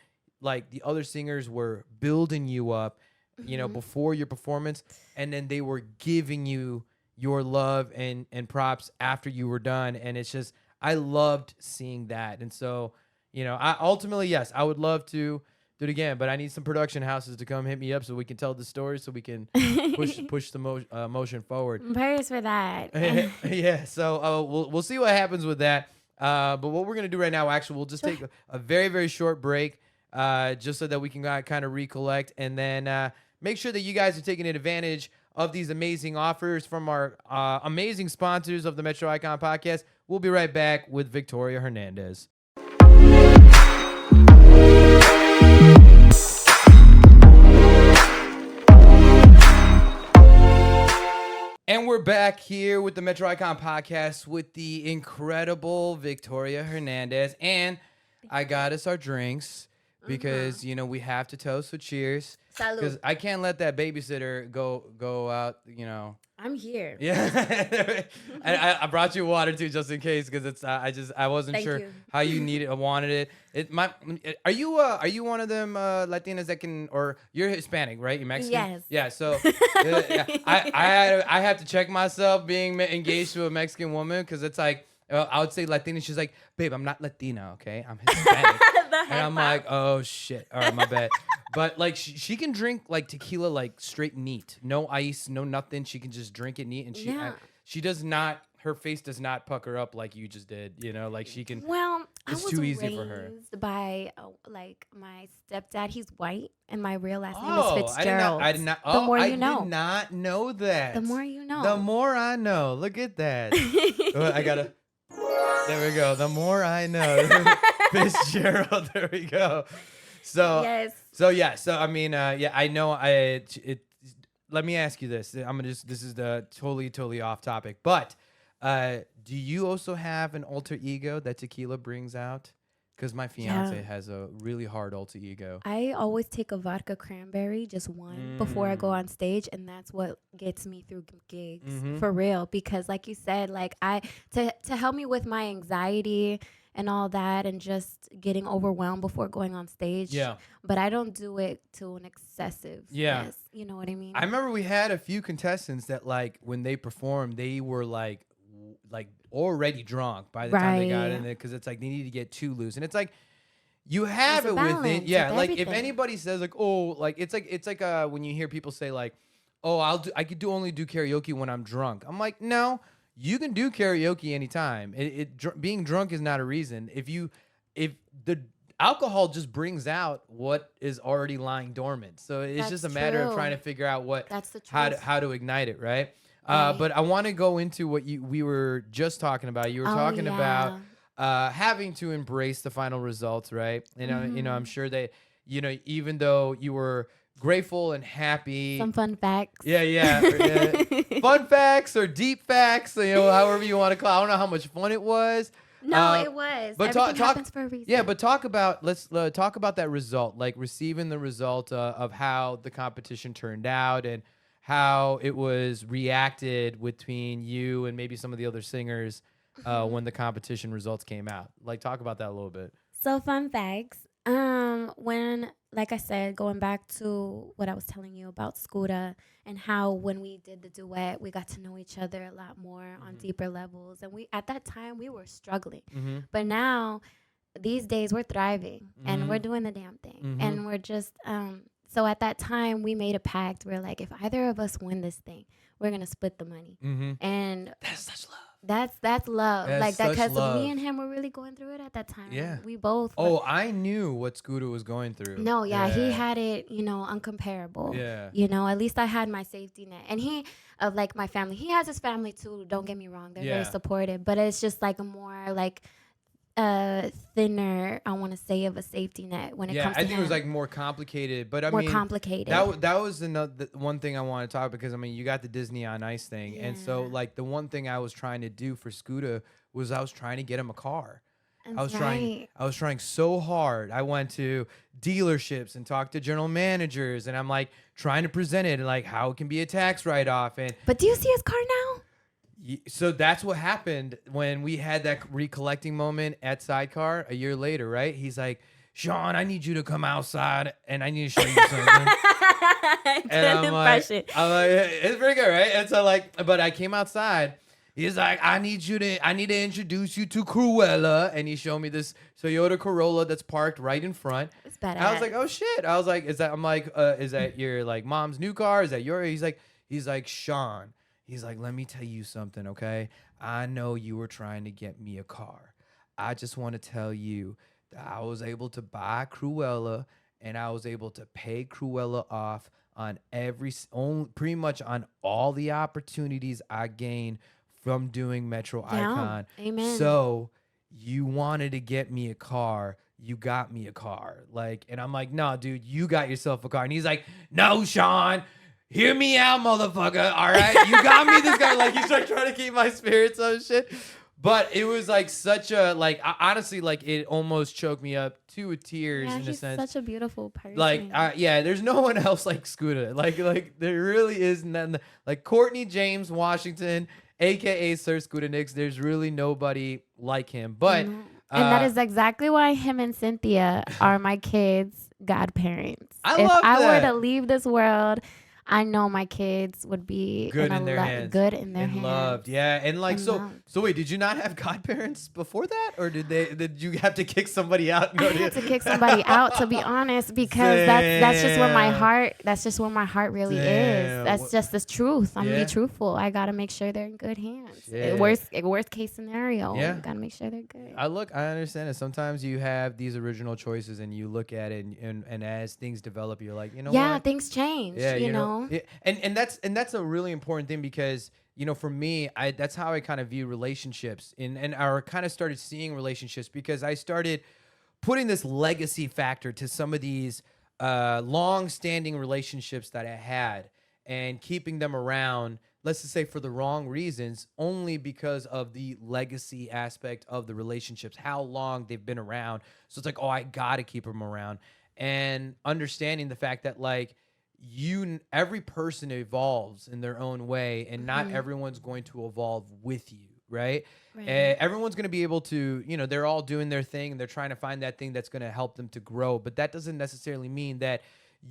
like the other singers were building you up, before your performance. And then they were giving you your love and props after you were done. And it's just, I loved seeing that. And so, I ultimately, yes, I would love to do it again, but I need some production houses to come hit me up so we can tell the story, so we can push the motion forward. Prayers for that. Yeah, so we'll see what happens with that. But what we're gonna do right now, actually, we'll just take a very, very short break, just so that we can kind of recollect, and then make sure that you guys are taking advantage of these amazing offers from our amazing sponsors of the Metro Icon Podcast. We'll be right back with Victoria Hernandez. And we're back here with the Metro Icon Podcast with the incredible Victoria Hernandez. And I got us our drinks. because we have to toast. So cheers. Salud. Because I can't let that babysitter go out. I'm here. Yeah, and I brought you water too, just in case, because it's I wasn't Thank sure you. how you need it, wanted it. Are you one of them Latinas that can, or you're Hispanic, right? You're Mexican. Yes. Yeah. So yeah, I have to check myself being engaged to a Mexican woman, because it's like I would say Latina. She's like, babe, I'm not Latina, okay? I'm Hispanic. And I'm like, oh shit. All right, my bad. But like she can drink like tequila like straight neat, no ice, no nothing. She can just drink it neat, and she does not. Her face does not pucker up like you just did. Like she can. Well, it's I was too easy for her. raised by like my stepdad. He's white, and my real last name is Fitzgerald. I did not. The more you know. I did not know that. The more you know. The more I know. Look at that. I gotta. There we go. The more I know. Fitzgerald. There we go. So yes. So yeah. So I mean, I know. Let me ask you this. This is the totally off topic. But do you also have an alter ego that tequila brings out? Because my fiance has a really hard alter ego. I always take a vodka cranberry, just one, before I go on stage, and that's what gets me through gigs, for real. Because like you said, like to help me with my anxiety and all that, and just getting overwhelmed before going on stage. Yeah. But I don't do it to an excessive. Yeah. You know what I mean? I remember we had a few contestants that like when they performed, they were like already drunk by the time they got in there, because it's like they need to get too loose, and it's like you have it within. Yeah, like if anybody says like, oh, like it's like when you hear people say like, oh, I could only do karaoke when I'm drunk. I'm like, no, you can do karaoke anytime. Being drunk is not a reason. If the alcohol just brings out what is already lying dormant, so it's just a matter of trying to figure out how to ignite it, right? But I want to go into what we were just talking about. You were talking about having to embrace the final results, right? I'm sure that even though you were grateful and happy. Some fun facts. Yeah. Fun facts or deep facts, however you want to call it. I don't know how much fun it was. No, it was. But everything happens for a reason. Yeah, but let's talk about that result, like receiving the result of how the competition turned out and how it was reacted between you and maybe some of the other singers when the competition results came out. Like, talk about that a little bit. So, fun facts. When, like I said, going back to what I was telling you about Scooter and how when we did the duet, we got to know each other a lot more on deeper levels. And at that time, we were struggling. But now, these days, we're thriving and we're doing the damn thing. And we're just... So at that time, we made a pact. We're like, if either of us win this thing, we're gonna split the money. And that's such love. That's love. That's like that, because love. me and him were really going through it at that time. Yeah, we both. Oh, I knew what Scooter was going through. No, he had it, uncomparable. Yeah. At least I had my safety net, and like my family. He has his family too. Don't get me wrong; they're very supportive. But it's just like a more like. Thinner, I want to say, of a safety net when it comes to I think it was like more complicated, but more complicated. That was the one thing I want to talk, because you got the Disney on Ice thing, and so like the one thing I was trying to do for Scooter was I was trying to get him a car. I was trying so hard. I went to dealerships and talked to general managers, and I'm like trying to present it and like how it can be a tax write-off. But do you see his car now? So that's what happened when we had that recollecting moment at Sidecar a year later, right? He's like, Shawn, I need you to come outside and I need to show you something. And I'm like, it's pretty good, right? And so but I came outside. He's like, I need to introduce you to Cruella. And he showed me this Toyota Corolla that's parked right in front. It's badass. I was like, oh shit. I was like, is that your like mom's new car? Is that your? He's like, Shawn. He's like, let me tell you something, okay? I know you were trying to get me a car. I just want to tell you that I was able to buy Cruella, and I was able to pay Cruella off on pretty much on all the opportunities I gained from doing Metro Icon. Amen. So you wanted to get me a car. You got me a car. And I'm like, no, dude, you got yourself a car. And he's like, no, Shawn. Hear me out, motherfucker. All right, you got me this guy. Like, he's like trying to keep my spirits up and shit. But it was like such a honestly, like it almost choked me up to tears in a he's sense. such a beautiful person. Like yeah, there's no one else like Scooter. Like there really is none. Like Courtney James Washington, aka Sir Scooter Nicks. There's really nobody like him. But No. And that is exactly why him and Cynthia are my kids' godparents. I if love I were that. to leave this world, I know my kids would be Good in their hands. Good in their and hands. loved. Yeah. And like And so loved. so wait, did you not have godparents before that? Or did you have to kick somebody out? I had to kick somebody out, to be honest, because that's just where my heart really Damn. is. That's just the truth. I'm Yeah. be truthful. I gotta make sure they're in good hands. Yeah. Worst case scenario. Yeah. Gotta make sure they're good. I understand it. Sometimes you have these original choices and you look at it and as things develop, you're like, you know what? Things change. Yeah, you know? Yeah, and that's a really important thing because for me, that's how I kind of view relationships and I kind of started seeing relationships because I started putting this legacy factor to some of these long-standing relationships that I had and keeping them around. Let's just say for the wrong reasons, only because of the legacy aspect of the relationships, how long they've been around. So it's like, oh, I gotta keep them around, and understanding the fact that like. Every person evolves in their own way and not everyone's going to evolve with you, right? Everyone's going to be able to, they're all doing their thing and they're trying to find that thing that's going to help them to grow, but that doesn't necessarily mean that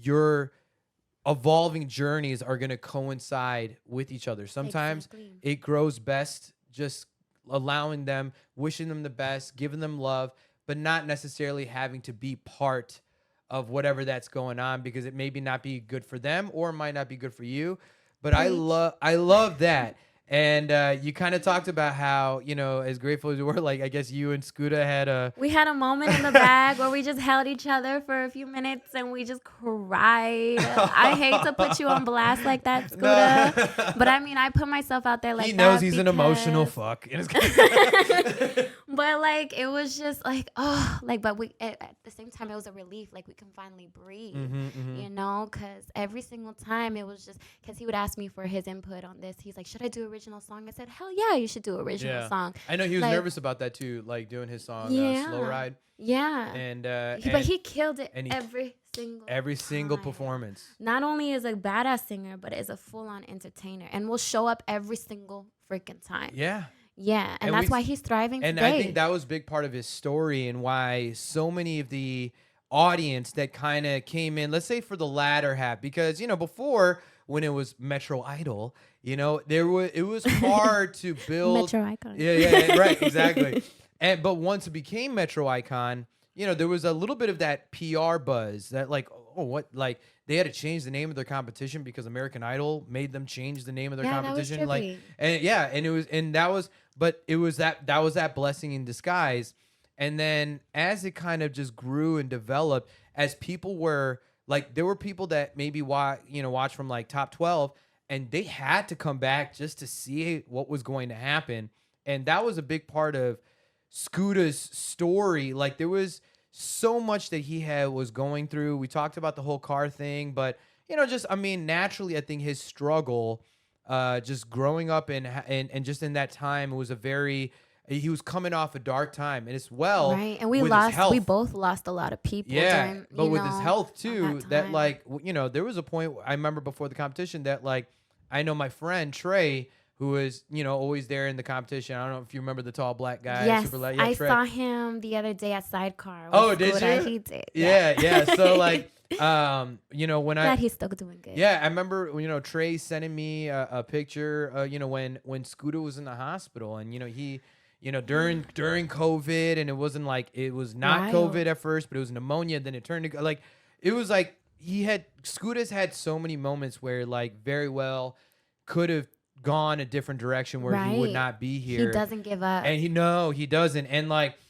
your evolving journeys are going to coincide with each other. Sometimes it grows best just allowing them, wishing them the best, giving them love, but not necessarily having to be part of whatever that's going on because it maybe not be good for them or it might not be good for you. But I love that. And you kind of talked about how, as grateful as you were, like I guess you and Scooter had we had a moment in the bag where we just held each other for a few minutes and we just cried. I hate to put you on blast like that, Scooter. No. But I mean, I put myself out there like that. He knows he's an emotional fuck. But like it was just like but we at the same time it was a relief, like we can finally breathe, because every single time it was just because he would ask me for his input on this. He's like, should I do original song? I said, hell yeah, you should do original song. I know he was nervous about that too, like doing his song Slow Ride. Yeah. But he killed it every single performance. Not only is a badass singer, but is a full-on entertainer and will show up every single freaking time. Yeah. Yeah, and that's why he's thriving and today. I think that was a big part of his story and why so many of the audience that kind of came in, let's say for the latter half, because, before when it was Metro Idol, it was hard to build. Metro Icon. Yeah, right, exactly. But once it became Metro Icon, there was a little bit of that PR buzz that like, they had to change the name of their competition because American Idol made them change the name of their competition. That was that was that blessing in disguise. And then as it kind of just grew and developed, as people were like, there were people that maybe watch from like top 12 and they had to come back just to see what was going to happen. And that was a big part of Scooter's story. Like there was so much that he was going through. We talked about the whole car thing, but naturally I think his struggle just growing up and just in that time, it was he was coming off a dark time, and as well, right? And we both lost a lot of people. Yeah, but with his health too, that like there was a point I remember before the competition that like I know my friend Trey, who was always there in the competition. I don't know if you remember the tall black guy. Yes, Trey. I saw him the other day at Sidecar. Oh, did you? He did. Yeah. So like. When glad he's still doing good. Yeah, I remember Trey sending me a picture when Scooter was in the hospital and he during COVID, and it wasn't like it was not COVID at first, but it was pneumonia, then it turned to like it was like Scooter's had so many moments where like very well could have gone a different direction where he would not be here. He doesn't give up. And he doesn't.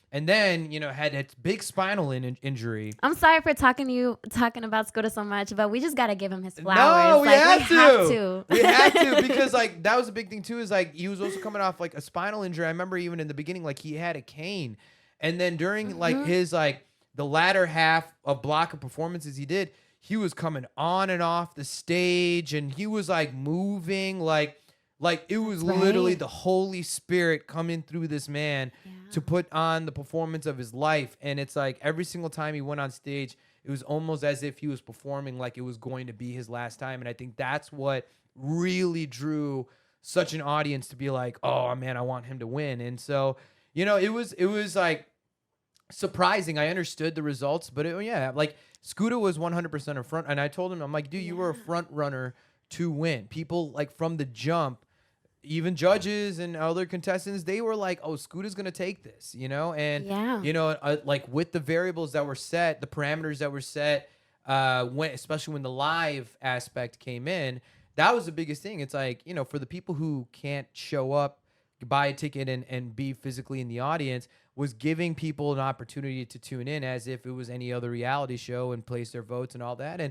And then, had a big spinal injury. I'm sorry for talking about Scooter so much, but we just got to give him his flowers. No, we have to. We have to because, like, that was a big thing, too, is, like, he was also coming off, like, a spinal injury. I remember even in the beginning, like, he had a cane. And then during, like, his, like, the latter half of block of performances he did, he was coming on and off the stage, and he was, like, moving, like Like, it was That's literally right. the Holy Spirit coming through this man to put on the performance of his life. And it's like every single time he went on stage, it was almost as if he was performing like it was going to be his last time. And I think that's what really drew such an audience to be like, oh man, I want him to win. And so, it was like surprising. I understood the results, but like Scooter was 100% a front. And I told him, I'm like, dude, you were a front runner to win. People, like, from the jump, even judges and other contestants, they were like, oh, Scooter's gonna take this, and like, with the variables that were set, the parameters that were set, especially when the live aspect came in, that was the biggest thing. It's like, for the people who can't show up, buy a ticket, and be physically in the audience, was giving people an opportunity to tune in as if it was any other reality show and place their votes and all that.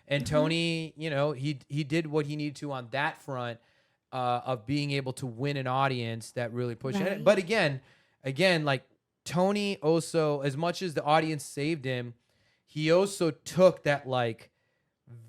And Tony, he did what he needed to on that front, of being able to win an audience that really pushed it. Right. But again, like, Tony also, as much as the audience saved him, he also took that, like,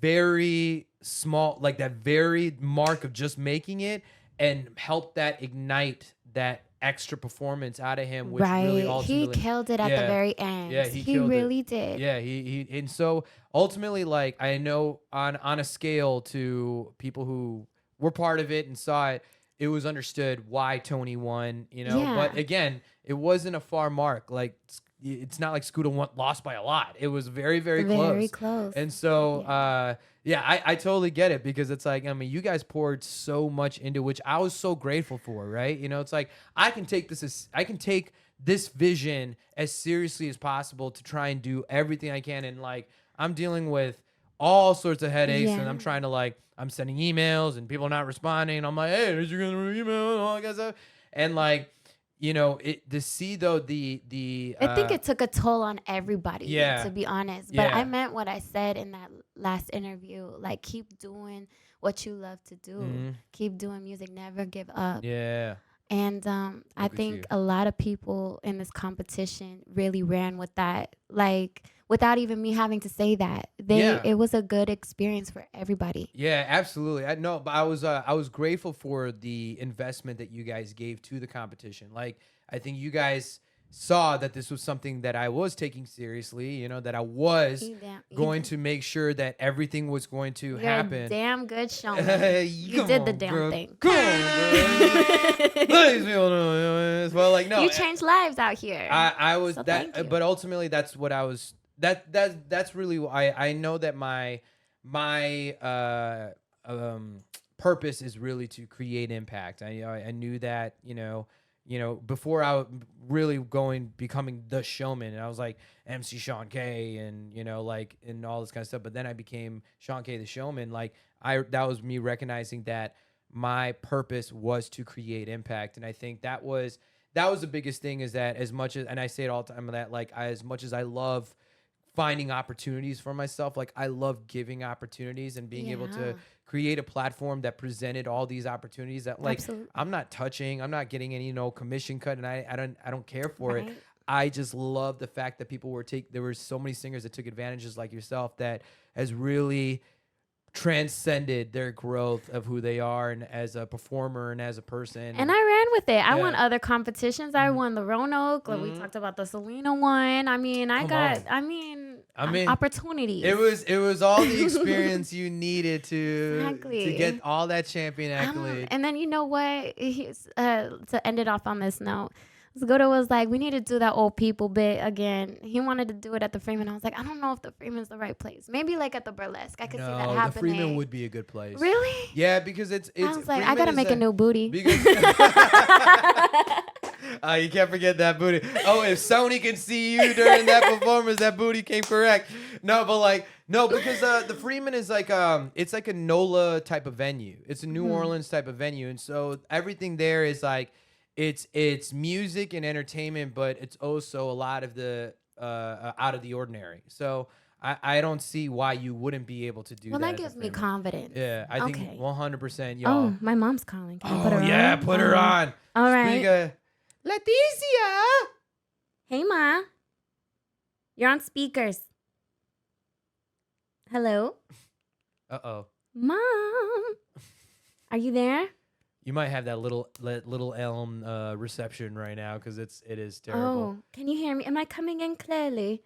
very small, like, that very mark of just making it, and helped that ignite that extra performance out of him, which really Right. ultimately, He killed it at the very end. yeah, he killed really it. did. Yeah, he and so ultimately, like, I know on a scale to people who were part of it and saw it, it was understood why Tony won, Yeah. But again, it wasn't a far mark. Like, it's not like Scooter lost by a lot. It was very, very close. Very close. And so, I totally get it, because it's like, I mean, you guys poured so much into, which I was so grateful for, right? It's like, I can take this vision as seriously as possible to try and do everything I can. And, like, I'm dealing with all sorts of headaches, and I'm trying to, like, I'm sending emails and people are not responding. I'm like, hey, did you get an email and all that kind of stuff? And, like, to see, though, the I think it took a toll on everybody, Yeah. to be honest. But Yeah. I meant what I said in that last interview. Like, keep doing what you love to do. Mhm. Keep doing music. Never give up. Yeah. And I Look at think you. a lot of people in this competition really ran with that, like, without even me having to say that. It was a good experience for everybody. Yeah, absolutely. I know, but I was grateful for the investment that you guys gave to the competition. Like, I think you guys saw that this was something that I was taking seriously, that I was going to make sure that everything was going to You're happen. a damn good showman. You did the damn thing. Come on, bro. Well, like, no, You changed lives out here. I was So thank you. but ultimately that's what I was. That's really why I know that my purpose is really to create impact. I knew that, before I really becoming the showman, and I was like MC Shawn Kay, and like, and all this kind of stuff. But then I became Shawn Kay the Showman. Like, that was me recognizing that my purpose was to create impact. And I think that was the biggest thing, is that as much as, and I say it all the time, that, like, as much as I love finding opportunities for myself, like, I love giving opportunities and being able to create a platform that presented all these opportunities that, like, Absolutely. I'm not getting any commission cut, and I don't care for it. Right. I just love the fact that people there were so many singers that took advantages, like yourself, that has really transcended their growth of who they are, and as a performer and as a person. And I ran with it. I won other competitions. I won the Roanoke. Like, we Mhm. talked about the Selena one. I mean, opportunities. It was all the experience you needed to Exactly. get all that champion accolade. And then, you know what? To end it off on this note, Scooter was like, we need to do that old people bit again. He wanted to do it at the Freeman. I was like, I don't know if the Freeman's the right place. Maybe, like, at the Burlesque. I could see that happening. The Freeman would be a good place. Really? Yeah, because it's I was like, Freeman I gotta is make a new booty. Because you can't forget that booty. Oh, if Sony can see you during that performance, that booty came correct. No, but because the Freeman is like it's like a NOLA type of venue. It's a New Orleans type of venue, and so everything there is like it's music and entertainment, but it's also a lot of the out of the ordinary. So I don't see why you wouldn't be able to do that. Well, that gives me confidence. Yeah, I think Okay. 100%, y'all. Oh, my mom's calling. Can I put her on? Yeah, put her on. All right. Leticia. Hey, Ma. You're on speakers. Hello? Uh-oh. Mom. Are you there? You might have that little elm reception right now because it is terrible. Oh, can you hear me? Am I coming in clearly?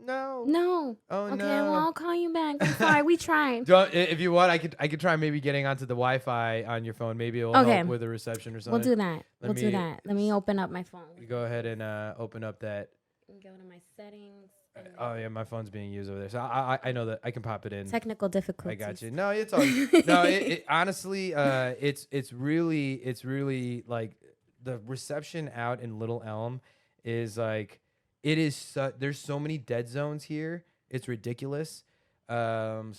No. No. Oh okay, no. well I'll call you back. I'm sorry, we tried. If you want, I could try maybe getting onto the Wi-Fi on your phone. Maybe it'll help with the reception or something. We'll do that. Let me open up my phone. Go ahead and open up that. Go to my settings. Oh yeah, my phone's being used over there, so I know that I can pop it in. Technical difficulties. I got you. No, it's all no. It honestly, it's really like the reception out in Little Elm is like it is. There's so many dead zones here. It's ridiculous. So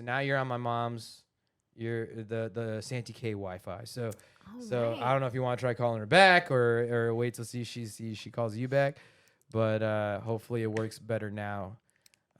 now you're on my mom's. You're the Santee K Wi-Fi. So right. I don't know if you want to try calling her back or wait till she calls you back. But hopefully it works better now.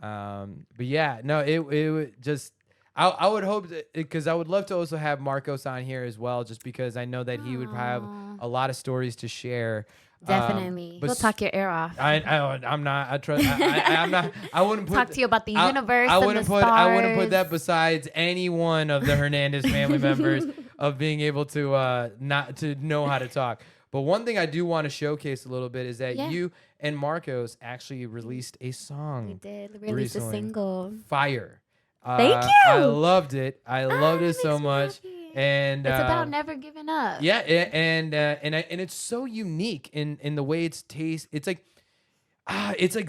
But yeah, no, it would just I would hope that because I would love to also have Marcos on here as well, just because I know that he would have a lot of stories to share. Definitely, he'll talk your ear off. I'm not. I trust. I'm not. I wouldn't talk to you about the universe. I wouldn't put that besides any one of the Hernandez family members of being able to not to know how to talk. But one thing I do want to showcase a little bit is that you and Marcos actually released a song. We did release a single. Fire. Thank you. I loved it. I loved it so much. Happy. And it's about never giving up. Yeah, and it's so unique in the way it's taste. It's like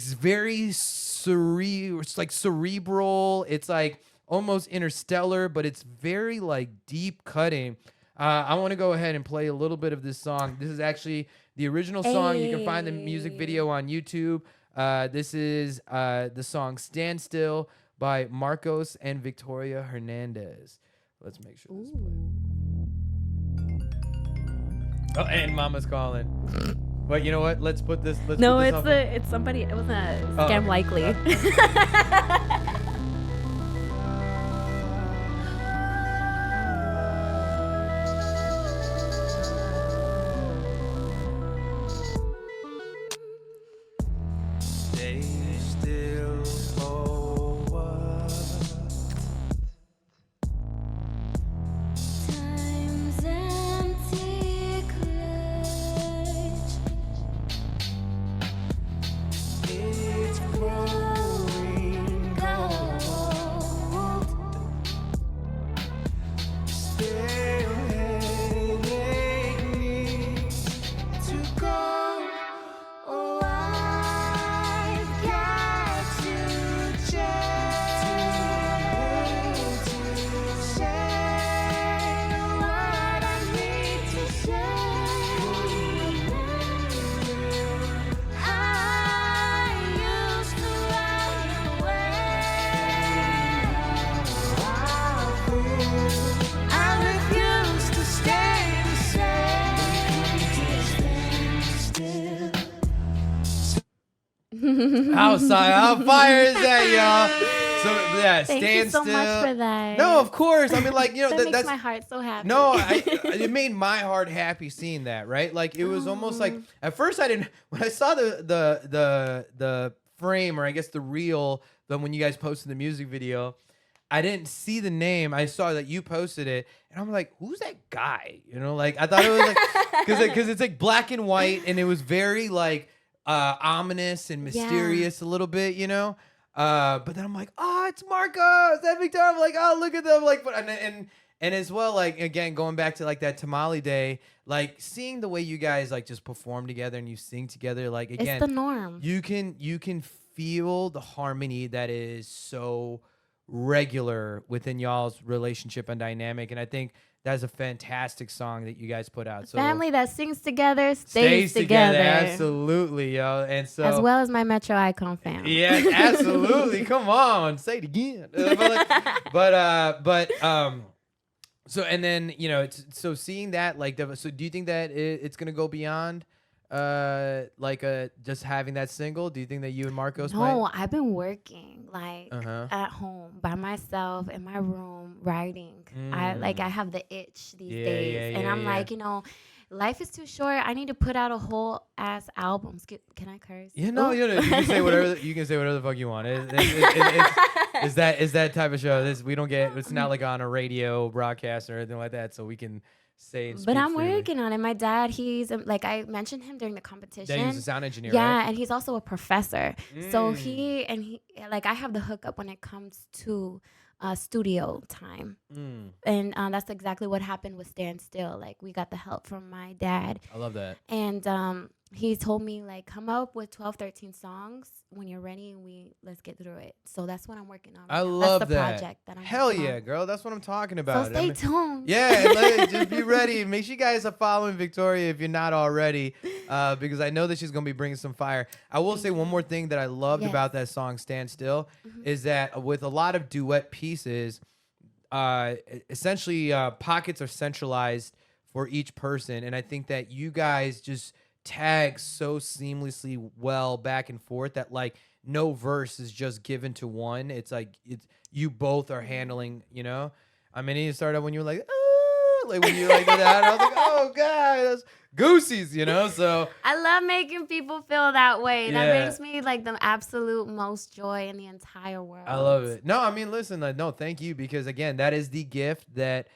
very cerebral. It's like cerebral. It's like almost interstellar, but it's very like deep cutting. I want to go ahead and play a little bit of this song. This is actually the original song. You can find the music video on YouTube. This is the song "Stand Still" by Marcos and Victoria Hernandez. Let's make sure this plays. Oh, and Mama's calling. But you know what? Let's put this. It's somebody. It was a scam likely. How fire is that, y'all? So yeah, Thank stand you so still. much for that. No, of course. I mean, like that makes that's my heart so happy. No, it made my heart happy seeing that. Right, like it was almost like at first I didn't when I saw the frame or I guess the reel. Then when you guys posted the music video, I didn't see the name. I saw that you posted it, and I'm like, "Who's that guy?" You know, like I thought it was like because it's like black and white, and it was very like ominous and mysterious a little bit, you know. But then I'm like, "Oh, it's Marcos and Victoria." I'm like, "Oh, look at them!" Like, and as well, like again, going back to like that Tamale Day, like seeing the way you guys like just perform together and you sing together, like again, it's the norm. You can feel the harmony that is so regular within y'all's relationship and dynamic, and I think that's a fantastic song that you guys put out. So family that sings together stays together. Absolutely, yo. And so as well as my Metro Icon family. Yeah, absolutely. Come on, say it again. So and then you know, so seeing that like, so do you think that it's gonna go beyond just having that single? Do you think that you and Marcos might? I've been working like at home by myself in my room writing. I have the itch these days, and I'm like, you know, life is too short. I need to put out a whole ass album. Can I curse? You know, you can say whatever the fuck you want. is that type of show. We don't get. It's not like on a radio broadcast or anything like that, so we can say. And But I'm freely. working on it. My dad, he's like I mentioned him during the competition. Yeah, he's a sound engineer. Yeah, right? and he's also a professor. So he like I have the hookup when it comes to studio time. And that's exactly what happened with Stand Still. Like we got the help from my dad. I love that. And he told me like come up with 12, 13 songs when you're ready and let's get through it. So that's what I'm working on. I now. love that's the that. Project that I'm Hell working yeah, on. girl. That's what I'm talking about. So stay tuned. Yeah, just be ready. Make sure you guys are following Victoria if you're not already, because I know that she's gonna be bringing some fire. I will say one more thing that I loved about that song "Stand Still" is that with a lot of duet pieces, essentially pockets are centralized for each person, and I think that you guys just tag so seamlessly well back and forth that like no verse is just given to one. It's like you both are handling, you know. I mean, you started when you were like, ah, like when you like did that, I was like, oh god, that's goosies, you know. So I love making people feel that way. Yeah. That brings me like the absolute most joy in the entire world. I love it. No, I mean, listen, no, thank you, because again, that is the gift that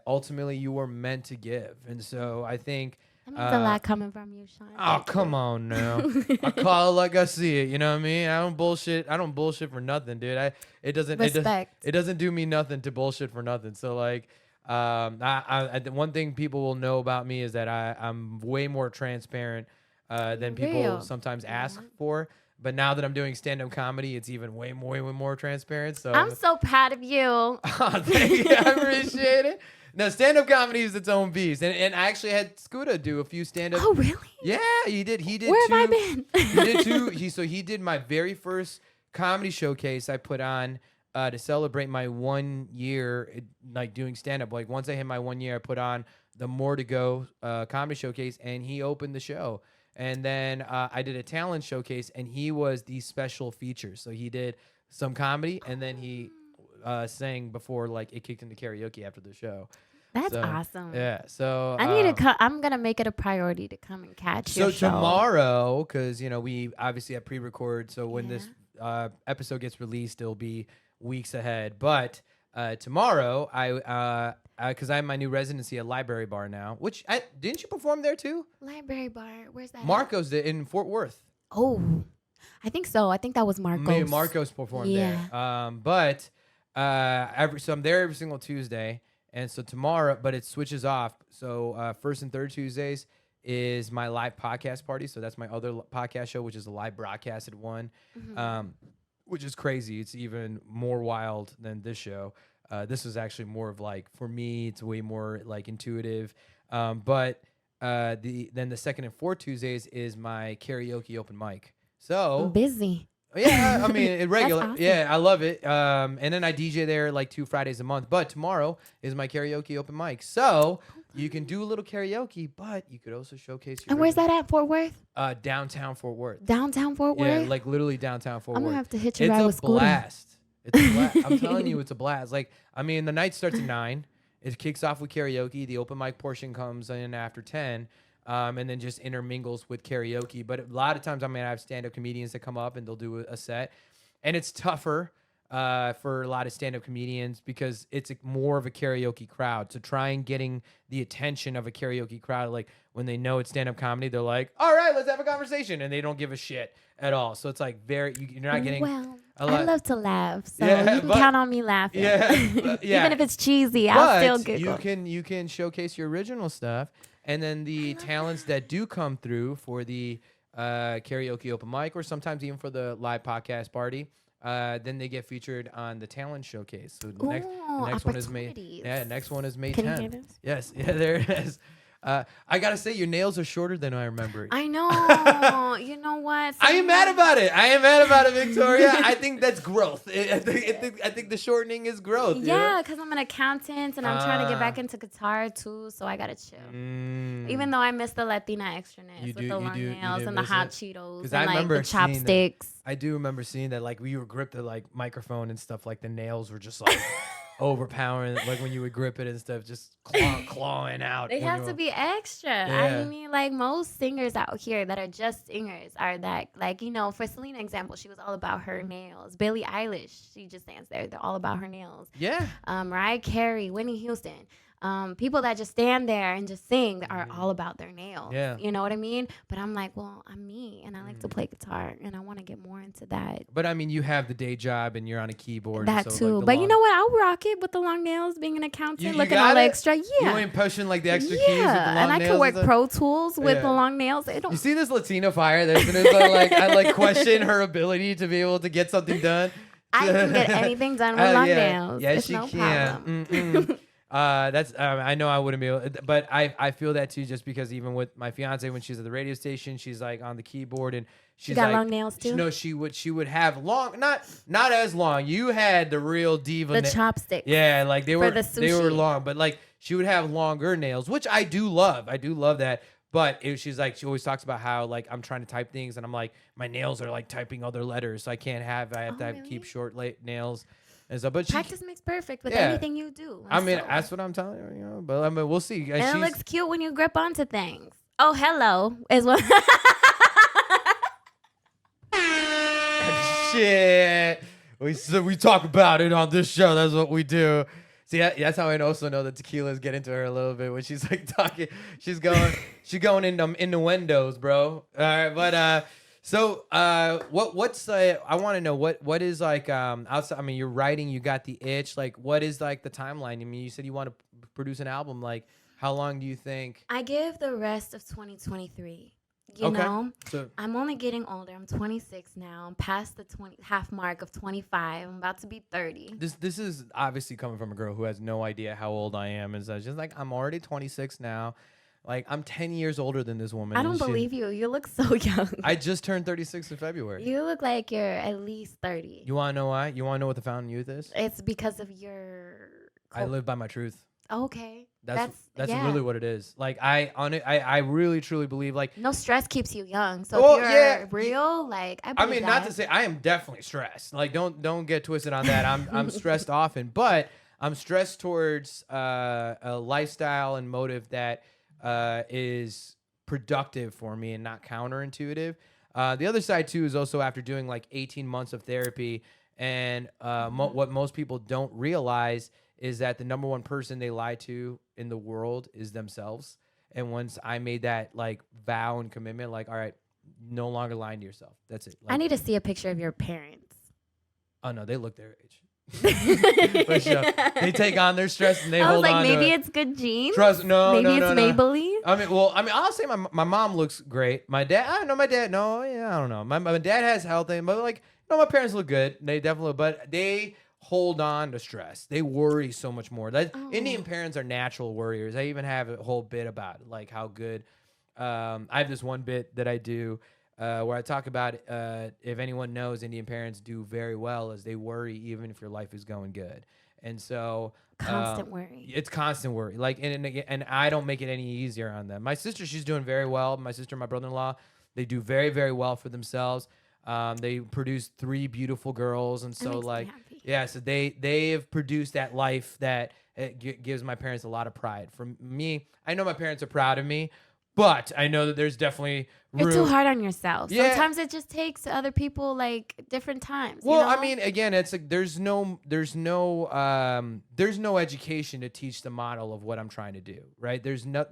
ultimately you were meant to give, and so I think. That means a lot coming from you, Shawn. Oh, come on now. I call it like I see it. You know what I mean? I don't bullshit for nothing, dude. It doesn't do me nothing to bullshit for nothing. So like, the one thing people will know about me is that I'm way more transparent than people sometimes ask for. But now that I'm doing stand-up comedy, it's even way more transparent. So I'm so proud of you. Oh, thank you. I appreciate it. No, stand-up comedy is its own beast, and I actually had Scooter do a few stand-up. Oh, really? Yeah, he did. Where have I been? He did too. He did my very first comedy showcase I put on to celebrate my 1 year, like doing stand-up. Like once I hit my 1 year, I put on the More to Go comedy showcase, and he opened the show. And then I did a talent showcase, and he was the special feature. So he did some comedy, and then he sang before like it kicked into karaoke after the show. That's awesome. Yeah. So I need to come. I'm gonna make it a priority to come and catch your show. So tomorrow, because we obviously have pre-record, so when this episode gets released, it'll be weeks ahead. But tomorrow, because I have my new residency at Library Bar now. Which didn't you perform there too? Library Bar. Where's that? Marcos did in Fort Worth. Oh, I think so. I think that was Marcos. Maybe Marcos performed there. But so I'm there every single Tuesday. And so tomorrow, but it switches off. So first and third Tuesdays is my live podcast party. So that's my other podcast show, which is a live broadcasted one, which is crazy. It's even more wild than this show. This is actually more of like, for me, it's way more like intuitive. But then the second and fourth Tuesdays is my karaoke open mic. So busy. Yeah, I mean, irregular. Awesome. Yeah, I love it. And then I DJ there like 2 Fridays a month. But tomorrow is my karaoke open mic. So you can do a little karaoke, but you could also showcase your. And where's that at? Fort Worth? Downtown Fort Worth. Downtown Fort Worth? Yeah, like literally downtown Fort Worth. I'm gonna have to hit you right with Scooter. Blast. It's a blast. I'm telling you, it's a blast. Like, I mean, the night starts at 9. It kicks off with karaoke. The open mic portion comes in after 10. And then just intermingles with karaoke. But a lot of times I have stand-up comedians that come up and they'll do a set. And it's tougher for a lot of stand-up comedians because it's more of a karaoke crowd. So trying getting the attention of a karaoke crowd, like when they know it's stand-up comedy, they're like, all right, let's have a conversation. And they don't give a shit at all. So it's like you're not getting a lot. I love to laugh. So you can count on me laughing. Yeah, Even if it's cheesy, I'll still giggle. You can showcase your original stuff. And then the talents that do come through for the karaoke open mic, or sometimes even for the live podcast party, then they get featured on the talent showcase. So the next one is May. Yeah, next one is May 10th. Yes, yeah, there it is. I gotta say, your nails are shorter than I remember. I know. You know what? I am mad about it, Victoria. I think that's growth. I think the shortening is growth. Yeah, because I'm an accountant and I'm trying to get back into guitar too, so I gotta chill. Even though I miss the Latina extraness with the long nails and the hot Cheetos and like the chopsticks. I do remember seeing that, like, we were gripped the like microphone and stuff. Like the nails were just like. overpowering, like when you would grip it and stuff, just clawing out. They when have you to were- be extra. Yeah. I mean, like most singers out here that are just singers are that, like, you know, for Selena example, she was all about her nails. Billie Eilish, she just stands there. They're all about her nails. Yeah. Mariah Carey, Whitney Houston. People that just stand there and just sing are all about their nails. Yeah. You know what I mean? But I'm like, well, I'm me and I like to play guitar and I want to get more into that. But I mean, you have the day job and you're on a keyboard. That and so, too. Like, But you know what? I'll rock it with the long nails, being an accountant, You looking got all it? extra. You Yeah. ain't pushing like the extra keys with the long And I nails can work stuff? Pro Tools with Yeah. the long nails. It You don't. see this Latina fire? There's like I like question her ability to be able to get something done. I can get anything done with long nails. Yes, It's she no can. problem. That's I know I wouldn't be able, but I feel that too, just because even with my fiance, when she's at the radio station, she's like on the keyboard and she's got like, long nails too? No, she would have long, not as long. You had the real diva. The chopsticks. Yeah, like they were the they were sushi. long, but like she would have longer nails, which I do love. I do love that. But she's like, she always talks about how like I'm trying to type things and I'm like, my nails are like typing other letters, so I have to really? keep short nails and stuff. But Practice makes perfect with Yeah. anything you do. I mean, So- that's what I'm telling you. You know, but I mean, we'll see. and it She's- looks cute when you grip onto things. Oh, hello is what. Shit. We talk about it on this show. That's what we do. See, that's how I also know that tequila's getting to her a little bit when she's like talking. She's going in the windows, bro. All right, but what's I want to know what is like outside. I mean, you're writing. You got the itch. Like, what is like the timeline? I mean, you said you want to produce an album. Like, how long do you think? I give the rest of 2023. You Okay. know, So I'm only getting older. I'm 26 now. I'm past the half mark of 25. I'm about to be 30. this is obviously coming from a girl who has no idea how old I am. And so just like, I'm already 26 now. Like, I'm 10 years older than this woman. I don't and she- believe you. You look so young. I just turned 36 in February. You look like you're at least 30. You want to know why? You want to know what the fountain youth is? It's because of your. I live by my truth. Okay. That's yeah. really what it is. Like, I really truly believe, like, No stress keeps you young. So Well, if you're yeah. real, like I I believe mean, not that. to say I am definitely stressed. Like, don't get twisted on that. I'm stressed often, but I'm stressed towards a lifestyle and motive that is productive for me and not counterintuitive. The other side too is also after doing like 18 months of therapy, and what most people don't realize is that the number one person they lie to in the world is themselves. And once I made that like vow and commitment, like, all right, no longer lying to yourself. That's it. Like, I need to see a picture of your parents. oh no, they look their age. For sure. They take on their stress and they I was hold like, on maybe to it. it's good genes. Trust, no, maybe no, it's no, no. Maybelline. I mean, I'll say my mom looks great. My dad, I don't know my dad. No, yeah, I don't know. My dad has health thing, but like, no, my parents look good. They definitely, but they hold on to stress. They worry so much more. Indian parents are natural worriers. I even have a whole bit about it, like how good. I have this one bit that I do where I talk about if anyone knows, Indian parents do very well as they worry even if your life is going good. And so Constant worry. it's constant worry. Like, and I don't make it any easier on them. My sister, she's doing very well. My sister and my brother-in-law, they do very, very well for themselves. They produced 3 beautiful girls, and so makes me like, happy. yeah, so they have produced that life that gives my parents a lot of pride. For me, I know my parents are proud of me, but I know that there's definitely You're too hard on yourself. Yeah. Sometimes it just takes other people like different times. Well, you know? I mean, again, it's like there's no education to teach the model of what I'm trying to do, right?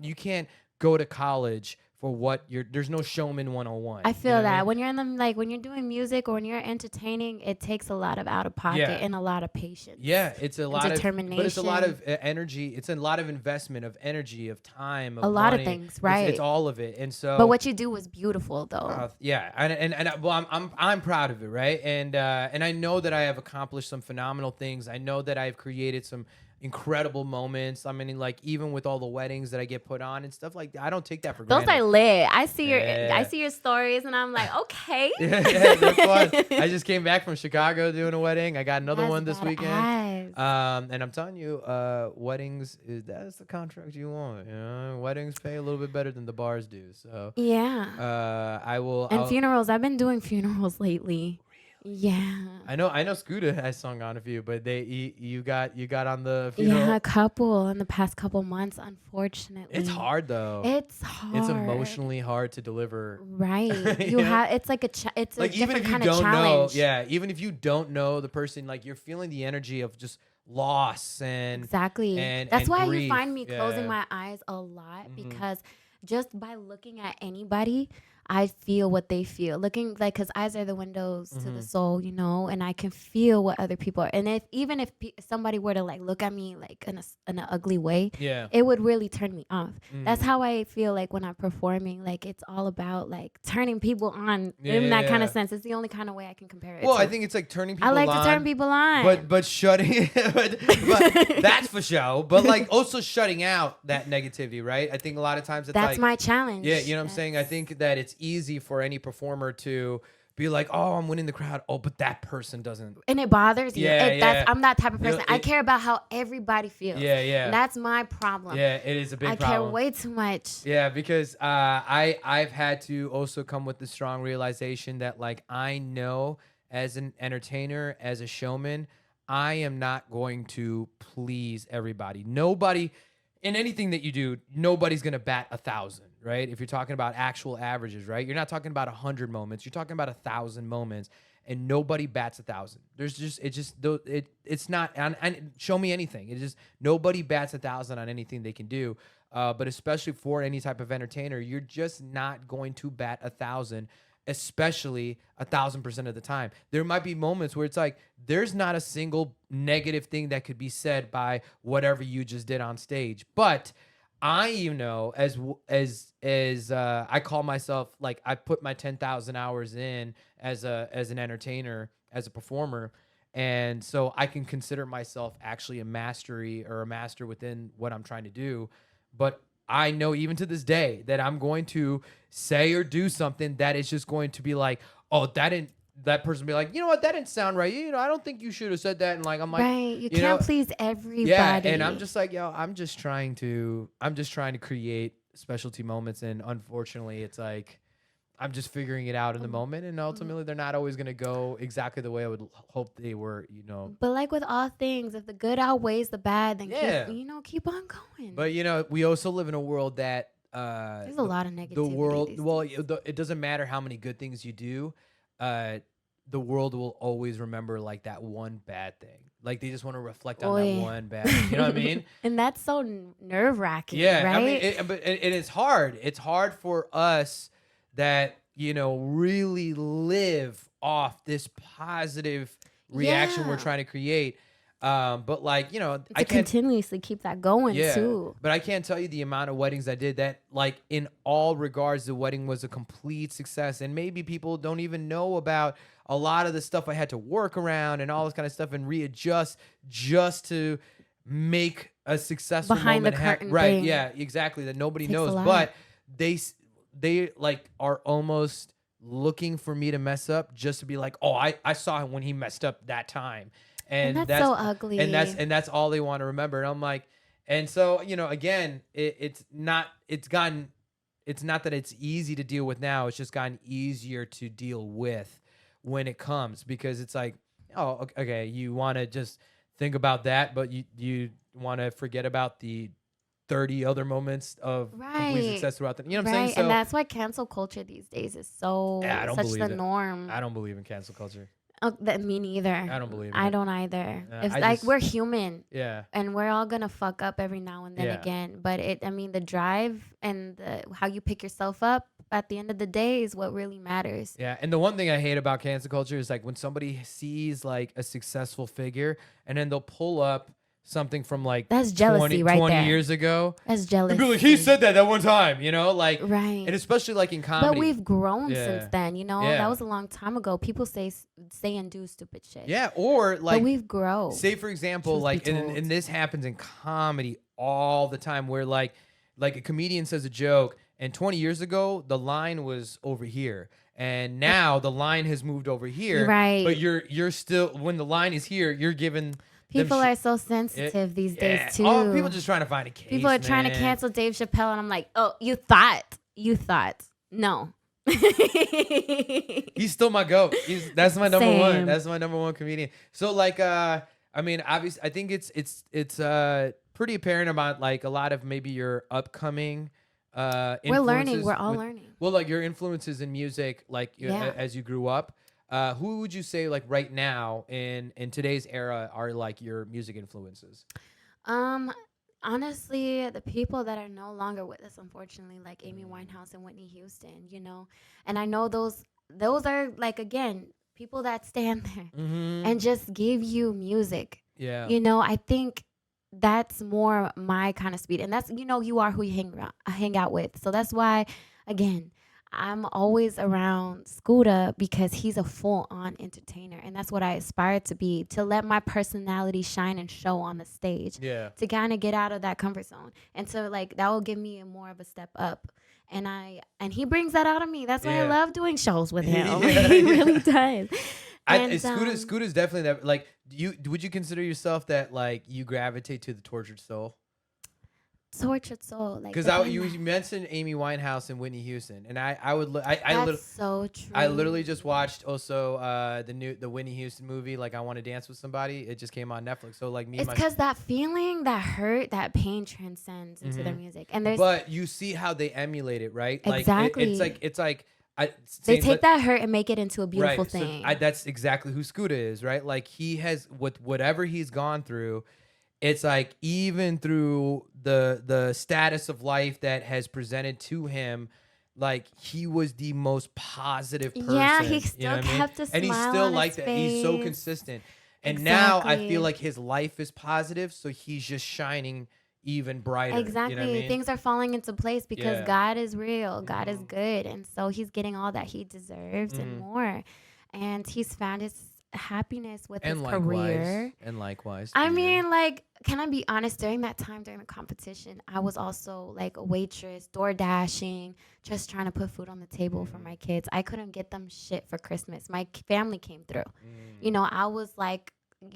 You can't go to college for what there's no showman 101. I feel you know what I that mean? when you're in the when you're doing music or when you're entertaining, it takes a lot of out of pocket Yeah. and a lot of patience. Yeah, it's a lot determination. but it's a lot of energy. It's a lot of investment of energy, of time, of A lot of money. things, It's- right. It's all of it, and so. But what you do was beautiful, though. Yeah, well, I'm proud of it, right? And I know that I have accomplished some phenomenal things. I know that I've created some incredible moments. I mean, like, even with all the weddings that I get put on and stuff like that, I don't take that for Those granted. are lit. I Yeah. see your stories, and I'm like, okay. Yeah, they're fun. I just came back from Chicago doing a wedding. I got another That's one this weekend. badass. And I'm telling you, weddings that's the contract you want. You know, weddings pay a little bit better than the bars do. So Yeah. I will. And I'll- funerals. I've been doing funerals lately. Yeah. I know Scooter has sung on a few, but you got on the funeral. Yeah, a couple in the past couple months, unfortunately. It's hard though. It's hard. It's emotionally hard to deliver. Right. You know? It's like it's like a even different if you kind of don't challenge. know, yeah, even if you don't know the person, like you're feeling the energy of just loss and Exactly. and That's why grief. you find me closing Yeah. my eyes a lot Mhm. because just by looking at anybody, I feel what they feel. Looking like, because eyes are the windows to the Mhm. soul, and I can feel what other people are. And even if somebody were to like look at me like in an ugly way, Yeah. it would really turn me off. That's Mhm. how I feel like when I'm performing. Like it's all about like turning people on Yeah, in that kind yeah. of sense. It's the only kind of way I can compare it. Well, to. I think it's like turning people I like on. to turn people on. But shutting, but that's for show. But like also shutting out that negativity, right? I think a lot of times it's that's like, my challenge. yeah, you know what I'm saying? I think that it's easy for any performer to be like, oh, I'm winning the crowd. Oh, but that person doesn't. And it bothers you. Yeah. I'm that type of person. I it- care about how everybody feels. Yeah. And that's my problem. Yeah, it is a big I problem. care way too much. Yeah, because I've had to also come with the strong realization that like I know as an entertainer, as a showman, I am not going to please everybody. Nobody in anything that you do, nobody's gonna bat 1,000, right? If you're talking about actual averages, right? You're not talking about 100 moments. You're talking about 1,000 moments, and nobody bats 1,000. It's not. And show me anything. It's just nobody bats 1,000 on anything they can do. But especially for any type of entertainer, you're just not going to bat 1,000, especially 1,000% of the time. There might be moments where it's like there's not a single negative thing that could be said by whatever you just did on stage. But I, as I call myself, like I put my 10,000 hours in as an entertainer, as a performer. And so I can consider myself actually a master within what I'm trying to do. But I know even to this day that I'm going to say or do something that is just going to be like, oh, that person be like, you know what, that didn't sound right. I don't think you should have said that. And like, I'm like, Right. You can't please everybody. yeah. And I'm just like, yo, I'm just trying to create specialty moments. And unfortunately, it's like, I'm just figuring it out in the moment, and ultimately they're not always going to go exactly the way I would hope they were, But like with all things, if the good outweighs the bad, then keep on going. But we also live in a world that there's a lot of negativity. The world, these well, days. it doesn't matter how many good things you do, the world will always remember like that one bad thing. Like they just want to reflect on that one bad thing. You know what I mean? And that's so nerve wracking. Yeah, right? I mean, but it's hard. It's hard for us that really live off this positive reaction we're trying to create. But like I can't continuously keep that going too. But I can't tell you the amount of weddings I did that, like in all regards, the wedding was a complete success, and maybe people don't even know about a lot of the stuff I had to work around and all this kind of stuff and readjust just to make a successful behind moment the curtain right? thing. Yeah, exactly. That nobody Takes a knows, lot. but they like are almost looking for me to mess up just to be like, oh, I saw him when he messed up that time. And that's so ugly. And that's all they want to remember. And I'm like, and so, again, it's not that it's easy to deal with now. It's just gotten easier to deal with when it comes, because it's like, oh, okay, you want to just think about that, but you want to forget about the 30 other moments of complete success throughout the, you know what I'm saying? So, and that's why cancel culture these days is such the norm. I don't believe in cancel culture. Me neither. I don't believe in I it. don't either. It's I like just- we're human. Yeah. And we're all gonna fuck up every now and then again. But the drive and how you pick yourself up at the end of the day is what really matters. Yeah, and the one thing I hate about cancel culture is like when somebody sees like a successful figure and then they'll pull up something from like That's jealousy 20 right there. years ago. That's jealousy. And be like, he said that one time, like, right. and especially like in comedy. But we've grown since then, Yeah. That was a long time ago. People say and do stupid shit. Yeah, or like, but we've grown. Say for example, Truth like, be told. and this happens in comedy all the time, where like a comedian says a joke, and 20 years ago the line was over here, and now the line has moved over here. Right. But you're still, when the line is here, you're giving. People are so sensitive these days too. Oh, people just trying to find a case. People are trying to cancel Dave Chappelle, and I'm like, oh, you thought. No, He's still my goat. That's my number one. Same. That's my number one comedian. So like, I mean, obviously, I think it's pretty apparent about like a lot of maybe your upcoming We're learning. influences We're all with- learning. Well, like your influences in music, like Yeah. as you grew up. Who would you say like right now in today's era are like your music influences? Honestly, the people that are no longer with us, unfortunately, like Amy Winehouse and Whitney Houston, and I know those are like again people that stand there Mm-hmm. and just give you music. Yeah. I think that's more my kind of speed, and that's you are who you hang out with. So that's why, again, I'm always around Scooter because he's a full-on entertainer, and that's what I aspire to be, to let my personality shine and show on the stage, Yeah. to kind of get out of that comfort zone, and so like that will give me more of a step up. And he brings that out of me. That's why I Yeah. love doing shows with him. Yeah, He yeah. really does. And, Scooter's definitely that. Like, would you consider yourself that like you gravitate to the tortured soul? tortured soul, like Because the you thing mentioned Amy Winehouse and Whitney Houston, and I would that's so true. I literally just watched also the Whitney Houston movie, like I Want to Dance with Somebody. It just came on Netflix. So like It's because that feeling, that hurt, that pain transcends into their music, and there's but you see how they emulate it, right? Like Exactly. it's like they take that hurt and make it into a beautiful thing. So that's exactly who Scooter is, right? Like he has with whatever he's gone through. It's like even through the status of life that has presented to him, like he was the most positive person. Yeah, he you still know what I mean? kept a and he's smile still on like his that. He's so face. consistent. And now I Exactly. feel like his life is positive, so he's just shining even brighter. Exactly. You know what I mean? Things are falling into place because Yeah. God is real. God is good. And so he's getting all that he deserves and more. And he's found his happiness with his career. And likewise. I to you. mean, like, can I be honest? During that time, during the competition, I was also like a waitress, door dashing, just trying to put food on the table for my kids. I couldn't get them shit for Christmas. My family came through. I was like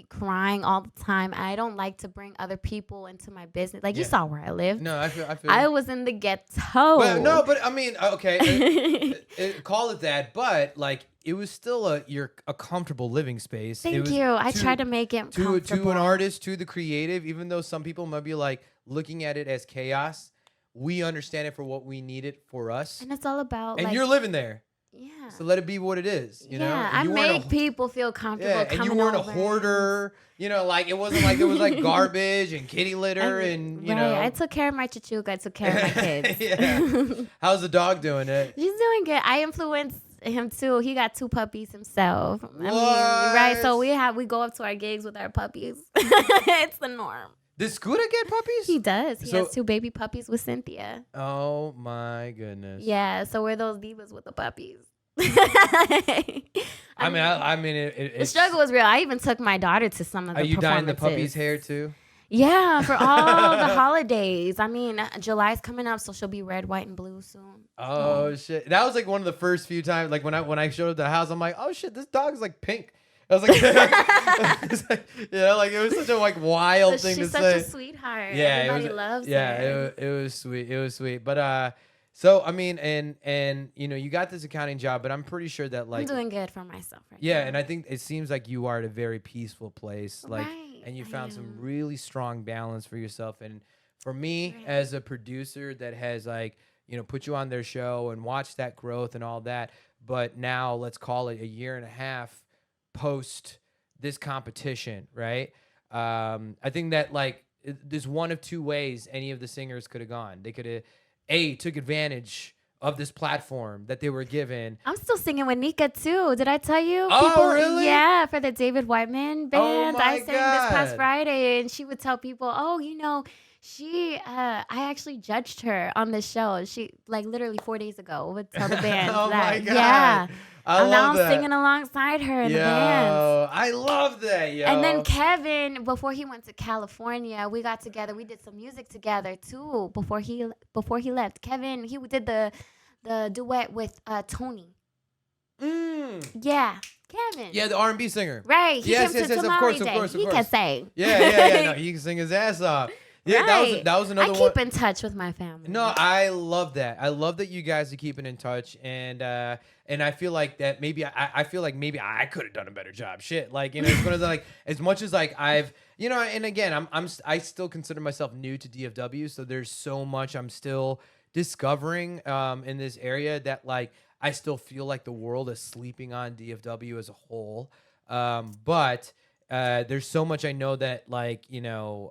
crying all the time. I don't like to bring other people into my business. Like you Yeah. saw where I lived. No, I feel. I was in the ghetto. But I mean, okay, call it that. But like, it was still a comfortable living space. It Thank was you. I to- tried to make it to comfortable. an artist, to the creative. Even though some people might be like looking at it as chaos, we understand it for what we need it for us. And it's all about And like, you're living there, yeah. so let it be what it is. You know, yeah, And I you weren't make people feel comfortable Yeah, coming and you weren't over. a hoarder. You know, like it wasn't like it was like garbage and kitty litter and you right. know. I took care of my chichuka. I took care of my kids. Yeah. How's the dog doing it? She's doing good. I influenced him too. He got 2 puppies himself. I mean, right? So we go up to our gigs with our puppies. It's the norm. Did Scooter get puppies? He does. He So- has 2 baby puppies with Cynthia. Oh my goodness. Yeah. So we're those divas with the puppies. I mean, the struggle was real. I even took my daughter to some of the Are you dyeing the performances. puppy's hair too? Yeah, for all the holidays. I mean, July's coming up, so she'll be red, white, and blue soon. Oh shit! That was like one of the first few times. Like when I showed up to the house, I'm like, oh shit, this dog's like pink. I was like, it's like, like it was such a like wild So thing she's to such say. a sweetheart. Yeah, Everybody it was, loves yeah, her. it was sweet. It was sweet. But so I mean, and you got this accounting job, but I'm pretty sure that like I'm doing good for myself right yeah, now. and I think it seems like you are at a very peaceful place, like, Right, and you I found some am. really strong balance for yourself. And for me, Right. as a producer that has like put you on their show and watched that growth and all that, but now let's call it a year and a half post this competition, right? I think that like there's one of two ways any of the singers could have gone. They could have took advantage of this platform that they were given. I'm still singing with Nika too. Did I tell you? Oh, really? Yeah, for the David Whiteman band. my I sang this past God. Friday, and she would tell people, "Oh, she. I actually judged her on the show. She like literally 4 days ago would tell the band Oh that. my God. Yeah, I and now love I'm that. singing alongside her in the band. I love that, yo. And then Kevin, before he went to California, we got together. We did some music together too. Before he left, Kevin, he did the duet with Tony. Yeah, Kevin. Yeah, the R&B singer. Right. He Yes, came yes, to yes, of Tamale course, of Day. course, of He course. can sing. Yeah. No, he can sing his ass off. Yeah, Right. that was another I one. keep in touch with my family. No, I love that. I love that you guys are keeping in touch, and I feel like that maybe I feel like maybe I could have done a better job. Shit, like it's one of the, like as much as like I've and again I still consider myself new to DFW, so there's so much I'm still discovering in this area that like I still feel like the world is sleeping on DFW as a whole, but there's so much I know that like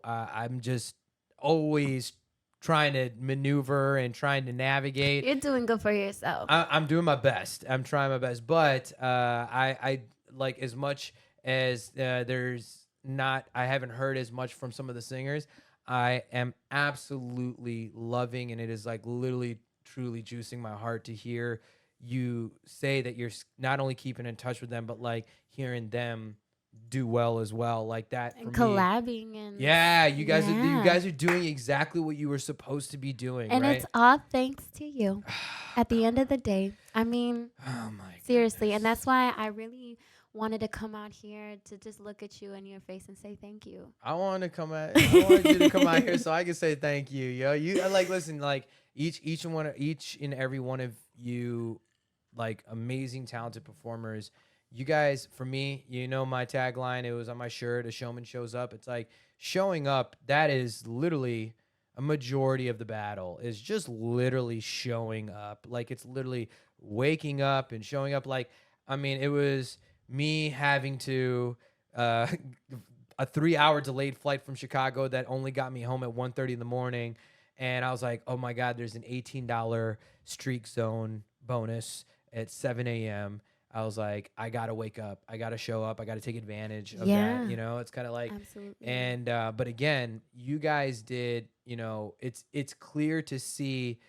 I'm just always trying to maneuver and trying to navigate. You're doing good for yourself. I'm doing my best. I'm trying my best, but I like as much as I haven't heard as much from some of the singers. I am absolutely loving, and it is like literally, truly juicing my heart to hear you say that you're not only keeping in touch with them, but like hearing them do well as well, like that And for me. collabing and You guys are doing exactly what you were supposed to be doing, and right? it's all thanks to you. At the end of the day, I mean, Oh my seriously, goodness. and that's why I really wanted to come out here to just look at you in your face and say thank you. I wanted you to come out here so I can say thank you, yo. You like listen, like each and every one of you, like amazing, talented performers. You guys, for me, my tagline, it was on my shirt, a showman shows up. It's like showing up, that is literally a majority of the battle, is just literally showing up. Like it's literally waking up and showing up. Like, I mean, it was me having to, a 3-hour delayed flight from Chicago that only got me home at 1:30 in the morning. And I was like, oh my God, there's an $18 streak zone bonus at 7 a.m. I was like, I gotta wake up. I gotta show up. I gotta take advantage of that. It's kind of like, Absolutely. and but again, you guys did. It's clear to see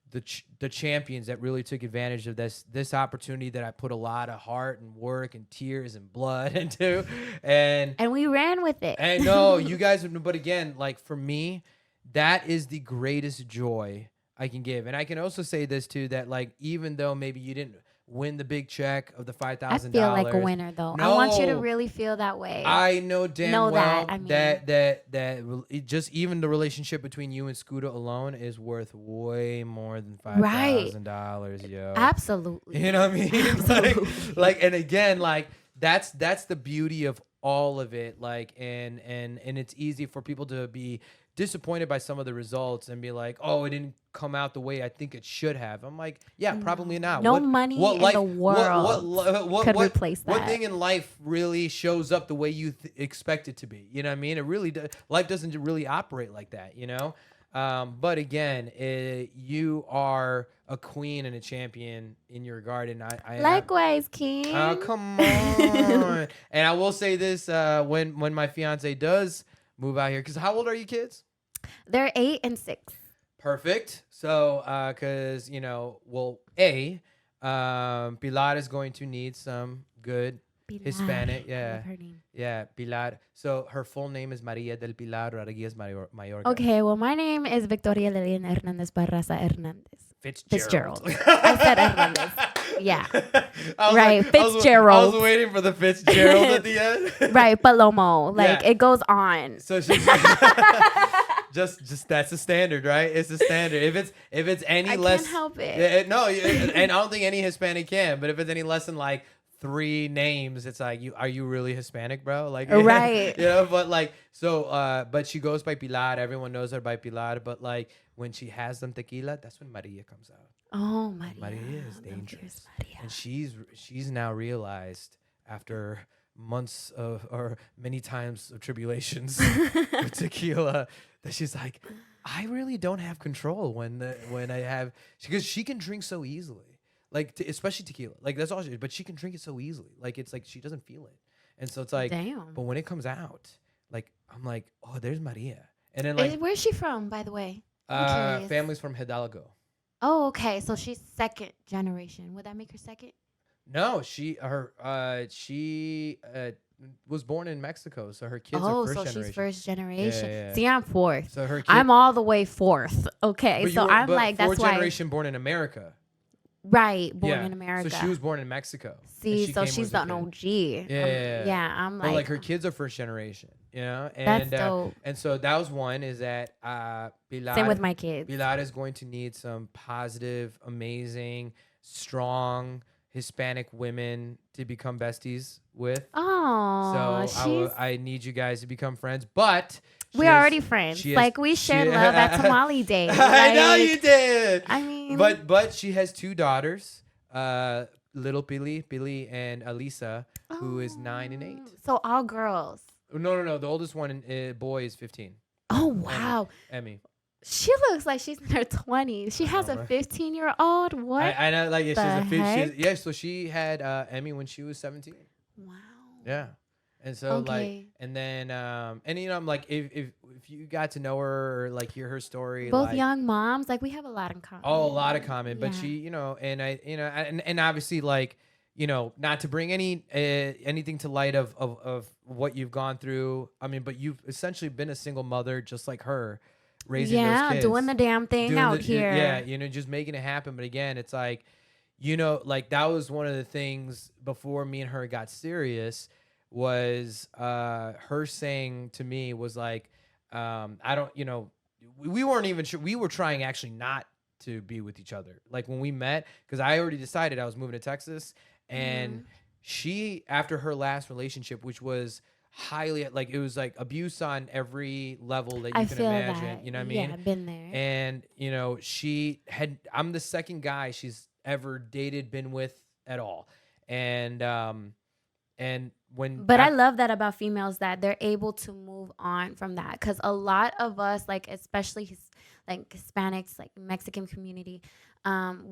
the champions that really took advantage of this opportunity that I put a lot of heart and work and tears and blood into, and we ran with it. I know you guys, but again, like for me, that is the greatest joy I can give, and I can also say this too, that like even though maybe you didn't win the big check of the $5,000. I feel like a winner, though. I want you to really feel that way. I know damn well that just even the relationship between you and Scooter alone is worth way more than $5,000, yo. Absolutely. You know what I mean? like, and again, like that's the beauty of all of it. Like, and it's easy for people to be disappointed by some of the results and be like, oh, it didn't come out the way I think it should have. I'm like, yeah, probably not. No money in the world could replace that. What thing in life really shows up the way you expect it to be? You know what I mean? It really life doesn't really operate like that, But again, you are a queen and a champion in your regard, and I likewise, King. Oh, come on. And I will say this: when my fiance does move out here, because how old are you kids? They're 8 and 6. Perfect. So, because Pilar is going to need some good Pilar. Hispanic. I love her name. Yeah, Pilar. So her full name is Maria del Pilar Rodriguez Mayorga. Okay, well, my name is Victoria Lilian Hernandez Barraza Hernandez. Fitzgerald. I said Hernandez. Yeah. Right, Fitzgerald. I was waiting for the Fitzgerald at the end. Right, Palomo. Like, it goes on. So she's just that's a standard, right? It's a standard. If it's any less, I can't help it. No, and I don't think any Hispanic can. But if it's any less than like 3 names, it's like, are you really Hispanic, bro? Like, right. But like, so, but she goes by Pilar. Everyone knows her by Pilar. But like, when she has some tequila, that's when Maria comes out. Oh, Maria. Maria is dangerous. Maria. And she's now realized after months of, or many times of tribulations with tequila, that she's like, I really don't have control when I have, because she can drink so easily, like especially tequila, like that's all she. But she can drink it so easily, like it's like she doesn't feel it, and so it's like, damn. But when it comes out, like I'm like, oh, there's Maria, and then like, where's she from, by the way? Family's from Hidalgo. Oh, okay. So she's 2nd generation. Would that make her 2nd? No, she was born in Mexico, so her kids are first generation. She's first generation. Yeah. See, I'm 4th. So her I'm all the way 4th. Okay, so I'm like, that's why. Fourth generation born in America. Right, born in America. So she was born in Mexico. and See, she so came she's with the her OG. kid. Yeah. I'm But like, like her kids are first generation, that's and dope. and so that was one is that Same with Pilar my kids. Pilar is going to need some positive, amazing, strong Hispanic women to become besties with. Oh, So I need you guys to become friends, but we're already friends. Like we shared love at Tamale Day. I know Like, you did. I mean, But she has two daughters, little Billy and Alisa, who is 9 and 8. So all girls. No. The oldest one, boy, is 15. Oh wow. Emmy. She looks like she's in her 20s. She has a 15-year-old. What? I know, like yeah, the heck? yeah. So she had Emmy when she was 17. Wow. Yeah. And so like, Okay. and then and I'm like, if you got to know her or like hear her story, Both like, young moms, like we have a lot in common. oh, a lot of common, but Yeah. she, and I, and obviously like, not to bring anything to light of what you've gone through. I mean, but you've essentially been a single mother just like her, raising those kids. Doing the damn thing Doing out the- here. Yeah, just making it happen. But again, it's like, like that was one of the things before me and her got serious was her saying to me was like, I don't, we weren't even sure. We were trying actually not to be with each other. Like when we met, because I already decided I was moving to Texas, and she, after her last relationship, which was highly like it was like abuse on every level that you I can feel imagine. that. You know what I mean? Yeah, I've been there. And I'm the second guy she's ever dated, been with at all. And when But I love that about females that they're able to move on from that, because a lot of us, like especially like Hispanics, like Mexican community,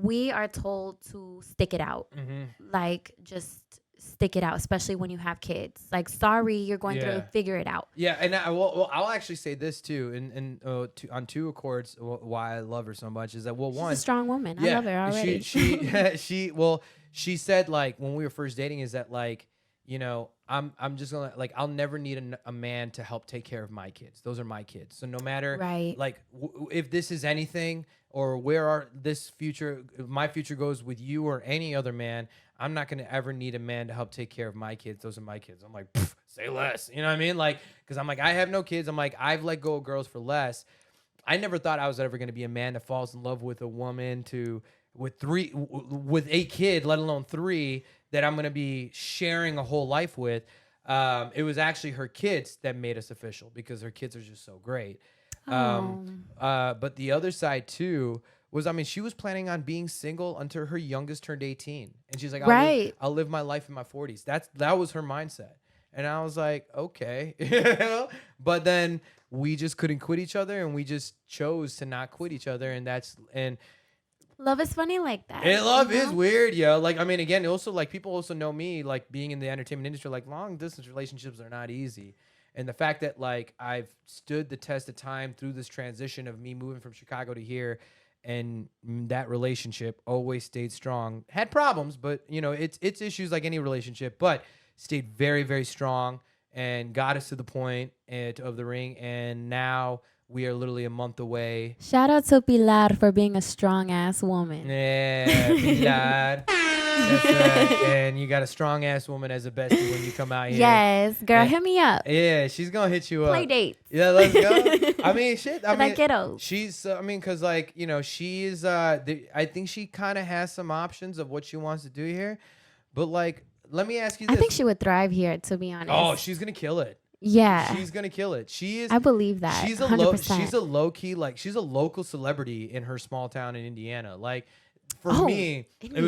we are told to stick it out, like just stick it out, especially when you have kids. Like, sorry, you're going through it, figure it out. Yeah, and I'll actually say this too, and on two accords, why I love her so much is that She's a strong woman. I love her already. She said like when we were first dating is that like, I'm just gonna like I'll never need a man to help take care of my kids. Those are my kids. So no matter like if this is anything or where my future goes with you or any other man, I'm not gonna ever need a man to help take care of my kids. Those are my kids. I'm like, say less. You know what I mean? Like, because I'm like, I have no kids. I'm like, I've let go of girls for less. I never thought I was ever gonna be a man that falls in love with a woman with 8 kids, let alone 3 that I'm gonna be sharing a whole life with. It was actually her kids that made us official because her kids are just so great. But the other side too was, I mean, she was planning on being single until her youngest turned 18, and she's like, I'll live my life in my 40s. That was her mindset, and I was like, okay, but then we just couldn't quit each other, and we just chose to not quit each other, and Love is funny like that. Love is weird, yo. Like, I mean, again, also like people also know me, like being in the entertainment industry, like long distance relationships are not easy. And the fact that like I've stood the test of time through this transition of me moving from Chicago to here, and that relationship always stayed strong. Had problems, but it's issues like any relationship, but stayed very, very strong and got us to the point of the ring. And now we are literally a month away. Shout out to Pilar for being a strong ass woman. Yeah, Pilar. That's right. And you got a strong ass woman as a bestie when you come out here. Yes, girl, hit me up. Yeah, she's gonna hit you up. Play dates. Yeah, let's go. I mean, shit. I mean, kiddos. she's. I mean, cause like she's. I think she kind of has some options of what she wants to do here, but like, let me ask you this. I think she would thrive here, to be honest. Oh, she's gonna kill it. Yeah, she's gonna kill it. She is. I believe that. She's 100%. She's a low key, like she's a local celebrity in her small town in Indiana. Like for me, Indiana? it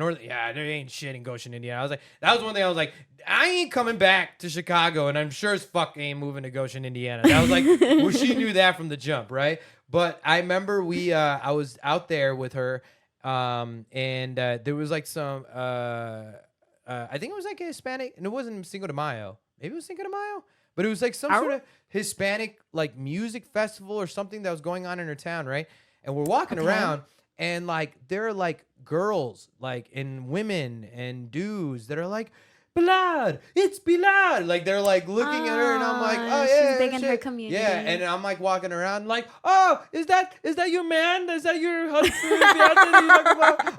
was there ain't shit in Goshen, Indiana. I was like, that was one thing I was like, I ain't coming back to Chicago, and I'm sure as fuck ain't moving to Goshen, Indiana. That was like, well, she knew that from the jump, right? But I remember I was out there with her, and there was like some, I think it was like a Hispanic, and it wasn't Cinco de Mayo. Maybe it was Cinco de Mayo, but it was like some sort of Hispanic like music festival or something that was going on in her town, right? And we're walking around, and like there are like girls, like and women and dudes that are like, Pilar, it's Pilar. Like they're like looking at her, and I'm like, oh yeah, she's big in her shit. community. Yeah, and I'm like walking around, like, oh, is that your man? Is that your husband?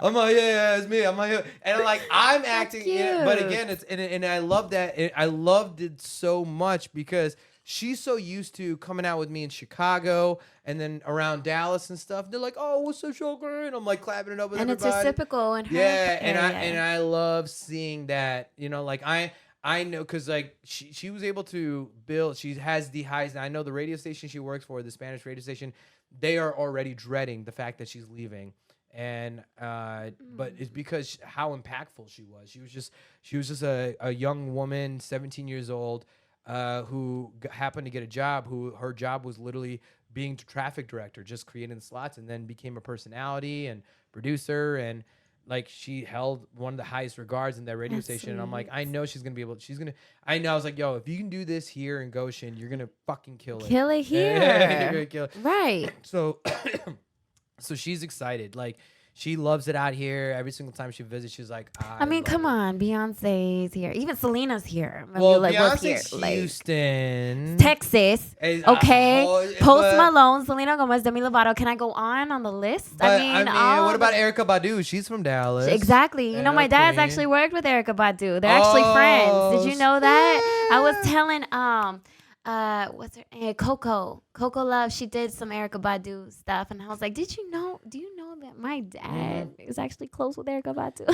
I'm like, yeah, it's me. I'm like, and I'm like, I'm acting, but again, it's and I love that. I loved it so much because she's so used to coming out with me in Chicago and then around Dallas and stuff. They're like, "Oh, what's up, Shogun?" And I'm like clapping it up with and everybody. it's reciprocal in her Yeah, area. and I love seeing that. You know, like I know because like she was able to build. She has the highest. I know the radio station she works for, the Spanish radio station. They are already dreading the fact that she's leaving. And but it's because how impactful she was. She was just a young woman, 17 years old. Who happened to get a job, who her job was literally being traffic director, just creating the slots, and then became a personality and producer. And like she held one of the highest regards in that radio station. And I'm like, I know she's going to be able to, I know. I was like, yo, if you can do this here in Goshen, you're going to fucking kill it. Kill it here. You're gonna kill it. Right. So, so she's excited. Like, she loves it out here. Every single time she visits, she's like, I mean, come on. Beyonce's here. Even Selena's here. Well, like, Beyonce's here. Houston. Texas. Okay. Post but, Malone, Selena Gomez, Demi Lovato. Can I go on the list? I mean what about Erykah Badu? She's from Dallas. Exactly. You know, my dad's actually worked with Erykah Badu. They're actually friends. Did you know that? I was telling what's her name? Coco Love. She did some Erykah Badu stuff, and I was like, do you know that my dad is actually close with Erykah Badu?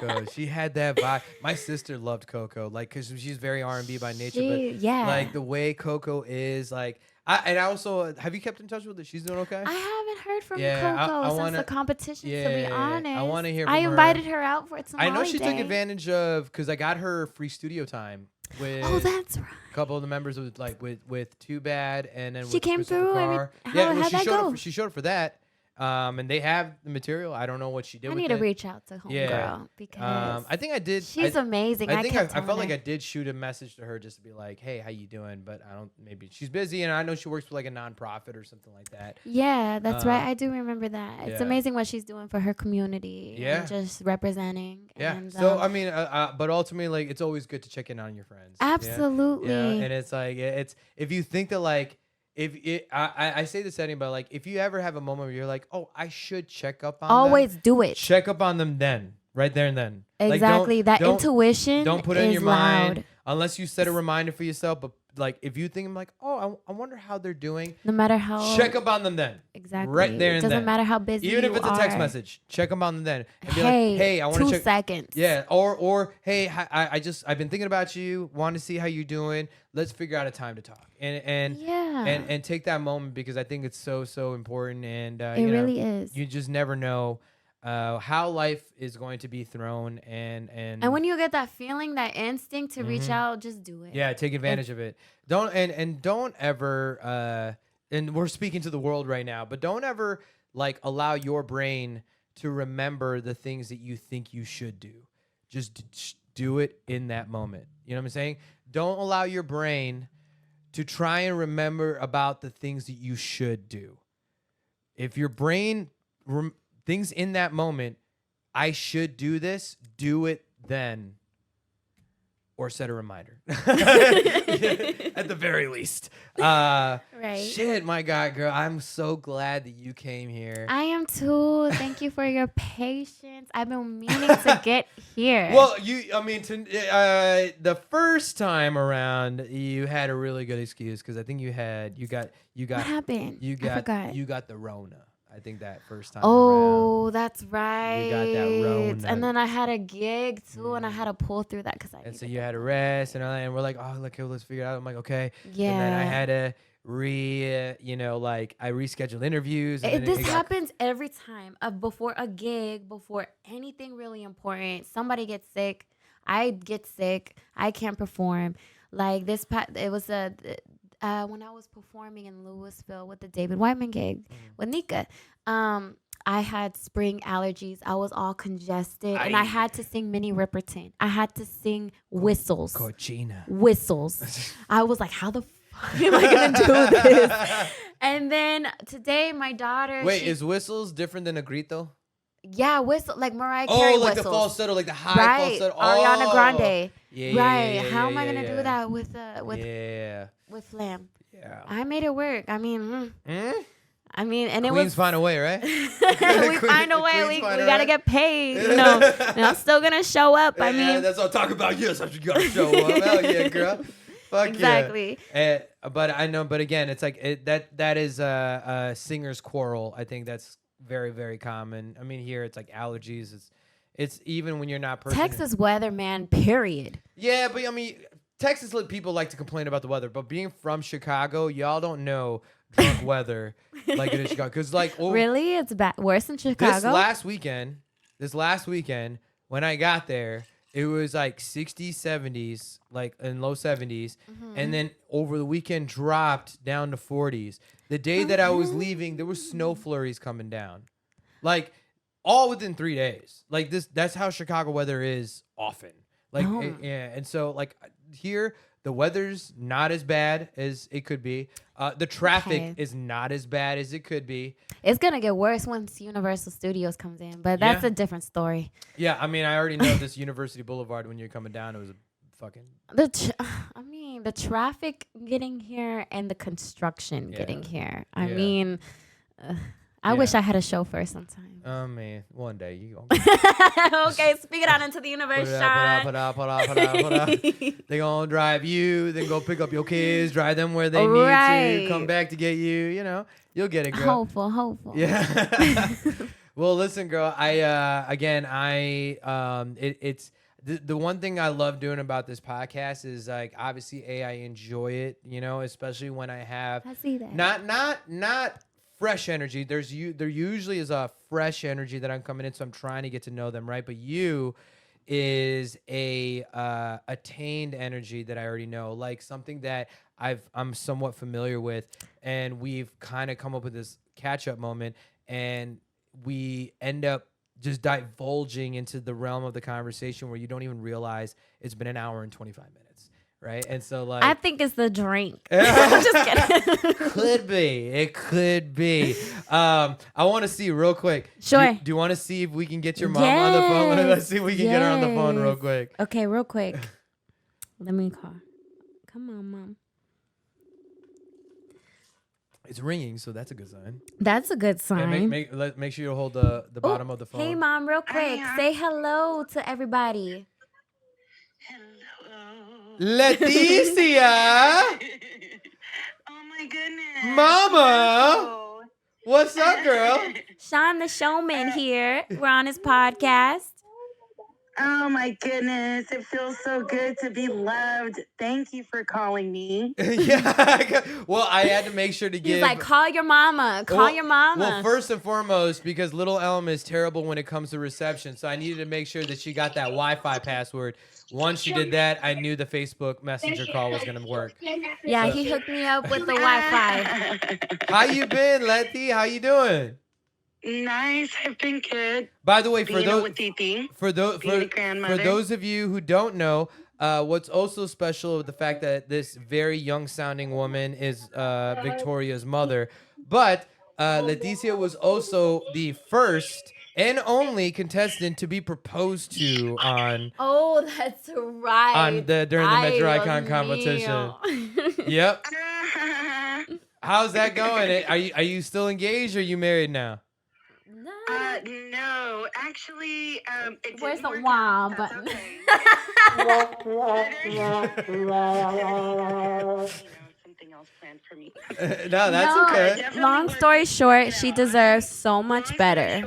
Coco. She had that vibe. My sister loved Coco, like, because she's very R&B by nature. But like the way Coco is, like, I also, have you kept in touch with her? She's doing okay? I haven't heard from Coco since the competition, to be honest. I want to hear from her. I invited her out for some I know she holiday. took advantage of, because I got her free studio time with that's right. a couple of the members of, like, with Too Bad, and then she came through. How'd that go? She showed up for that. And they have the material. I don't know what she did. I with need it. to reach out to homegirl because I think I did. She's amazing. I felt her. like I did shoot a message to her just to be like, "Hey, how you doing?" But I don't. Maybe she's busy, and I know she works for like a nonprofit or something like that. Yeah, that's right. I do remember that. It's yeah. amazing what she's doing for her community. Yeah, and just representing. Yeah. And, so I mean, but ultimately, like, it's always good to check in on your friends. Absolutely. Yeah. And it's like if you think that, like. I say this to anybody, like, if you ever have a moment where you're like, oh, I should check up on them. Always do it. Check up on them then, right there and then. Exactly. Like, that intuition don't put it in your loud. mind unless you set a reminder for yourself. But like, if you think, like, oh, I wonder how they're doing. No matter how. Check up on them then. Exactly. Right there and then. It doesn't matter how busy even if it's a text are. message, check them on them then. And be like, hey, I want to check. 2 seconds. Yeah. Or hey, I've been thinking about you. Want to see how you're doing. Let's figure out a time to talk. And take that moment, because I think it's so important. And it really is. You just never know how life is going to be thrown, and when you get that feeling, that instinct to reach out, just do it. Yeah, take advantage of it. Don't ever and we're speaking to the world right now, but don't ever, like, allow your brain to remember the things that you think you should do. Just do it in that moment. You know what I'm saying? Don't allow your brain to try and remember about the things that you should do. If your brain things in that moment, I should do this, do it then. Or set a reminder. At the very least. Right. Shit, my God, girl. I'm so glad that you came here. I am too. Thank you for your patience. I've been meaning to get here. Well, the first time around, you had a really good excuse, because I think you got what happened? I forgot. You got the Rona. I think that first time around. That's right. You got that Rona. And then I had a gig too, and I had to pull through that because so you had to rest, and we're like, oh, look, let's figure it out. I'm like, okay. Yeah. And then I had to I rescheduled interviews. And this happens every time. Before a gig, before anything really important, somebody gets sick. I get sick. I can't perform. Like it was when I was performing in Louisville with the David Whiteman gig with Nika, I had spring allergies. I was all congested, and I had to sing Minnie Riperton. I had to sing whistles. Cochina. Whistles. I was like, how the fuck am I going to do this? And then today, my daughter... Wait, is whistles different than a grito? Yeah, whistle like Mariah Carey Oh, like whistles. the falsetto, like the high Right, falsetto. Ariana Oh. Grande. Yeah, Right. yeah, How yeah, am I yeah, gonna yeah. do that with Flam? Yeah. I made it work. I mean, Mm? and it Queens was find a way, right? we find a way. Queens We find a gotta way. get paid, And I'm still gonna show up. I Yeah, mean, that's what I'm talking about. Yes, I should gotta show up. Hell yeah, girl. Fuck exactly. yeah. But I know, but again, it's like that is a singer's quarrel. I think that's very, very common. I mean, here it's like allergies. It's even when you're not Texas weather, man. Period. Yeah, but I mean, Texas people like to complain about the weather, but being from Chicago, y'all don't know drunk weather like it is Chicago. Because Really, it's worse than Chicago. This last weekend, when I got there, it was like 60s, 70s, like in low 70s, and then over the weekend dropped down to 40s. The day that I was leaving, there was snow flurries coming down, like all within 3 days. Like that's how Chicago weather is often. Like yeah, and so like here the weather's not as bad as it could be. The traffic is not as bad as it could be. It's gonna get worse once Universal Studios comes in, but that's a different story. Yeah, I mean, I already know this University Boulevard when you're coming down. It was a fucking. The traffic getting here and the construction getting here. I mean, I wish I had a chauffeur sometime. Oh man, one day you gonna. Okay, speak it out into the universe, Shawn. Put up. They gonna drive you, then go pick up your kids, drive them where they need to, come back to get you. You know, you'll get it, girl. Hopeful. Yeah. Well, listen, girl. It's the one thing I love doing about this podcast is like obviously I enjoy it. You know, especially when I have. I see that. Not fresh energy. There usually is a fresh energy that I'm coming in, so I'm trying to get to know them, right? But you is a attained energy that I already know, like something that I'm somewhat familiar with, and we've kind of come up with this catch-up moment, and we end up just divulging into the realm of the conversation where you don't even realize it's been an hour and 25 minutes. Right. And so like I think it's the drink. I'm just kidding. It could be. I want to see real quick. Sure. Do you want to see if we can get your mom on the phone? Let's see if we can get her on the phone real quick. Okay, real quick. Let me call. Come on, Mom. It's ringing, so that's a good sign. That's a good sign. Make sure you hold the bottom of the phone. Hey, Mom, real quick. Say hello to everybody. Leticia. Oh my goodness. Mama. What's up, girl? Shawn the Showman here. We're on his podcast. Oh my goodness. It feels so good to be loved. Thank you for calling me. Yeah. Well, I had to make sure to give. He's like, call your mama. Call your mama. Well, first and foremost, because little Elma is terrible when it comes to reception, so I needed to make sure that she got that Wi-Fi password. Once she did that, I knew the Facebook Messenger call was gonna work. Yeah, he hooked me up with the Wi-Fi. How you been, Letty? How you doing? Nice. I've been good. By the way, for those of you who don't know, what's also special with the fact that this very young-sounding woman is Victoria's mother, but Leticia was also the first and only contestant to be proposed to on. Oh, that's right. During the Metro Icon competition. Yep. How's that going? Are you still engaged or are you married now? No, actually, it Where's didn't the work wah out. That's button? Okay. Something else planned for me. No, that's okay. Long story short, she deserves so much better.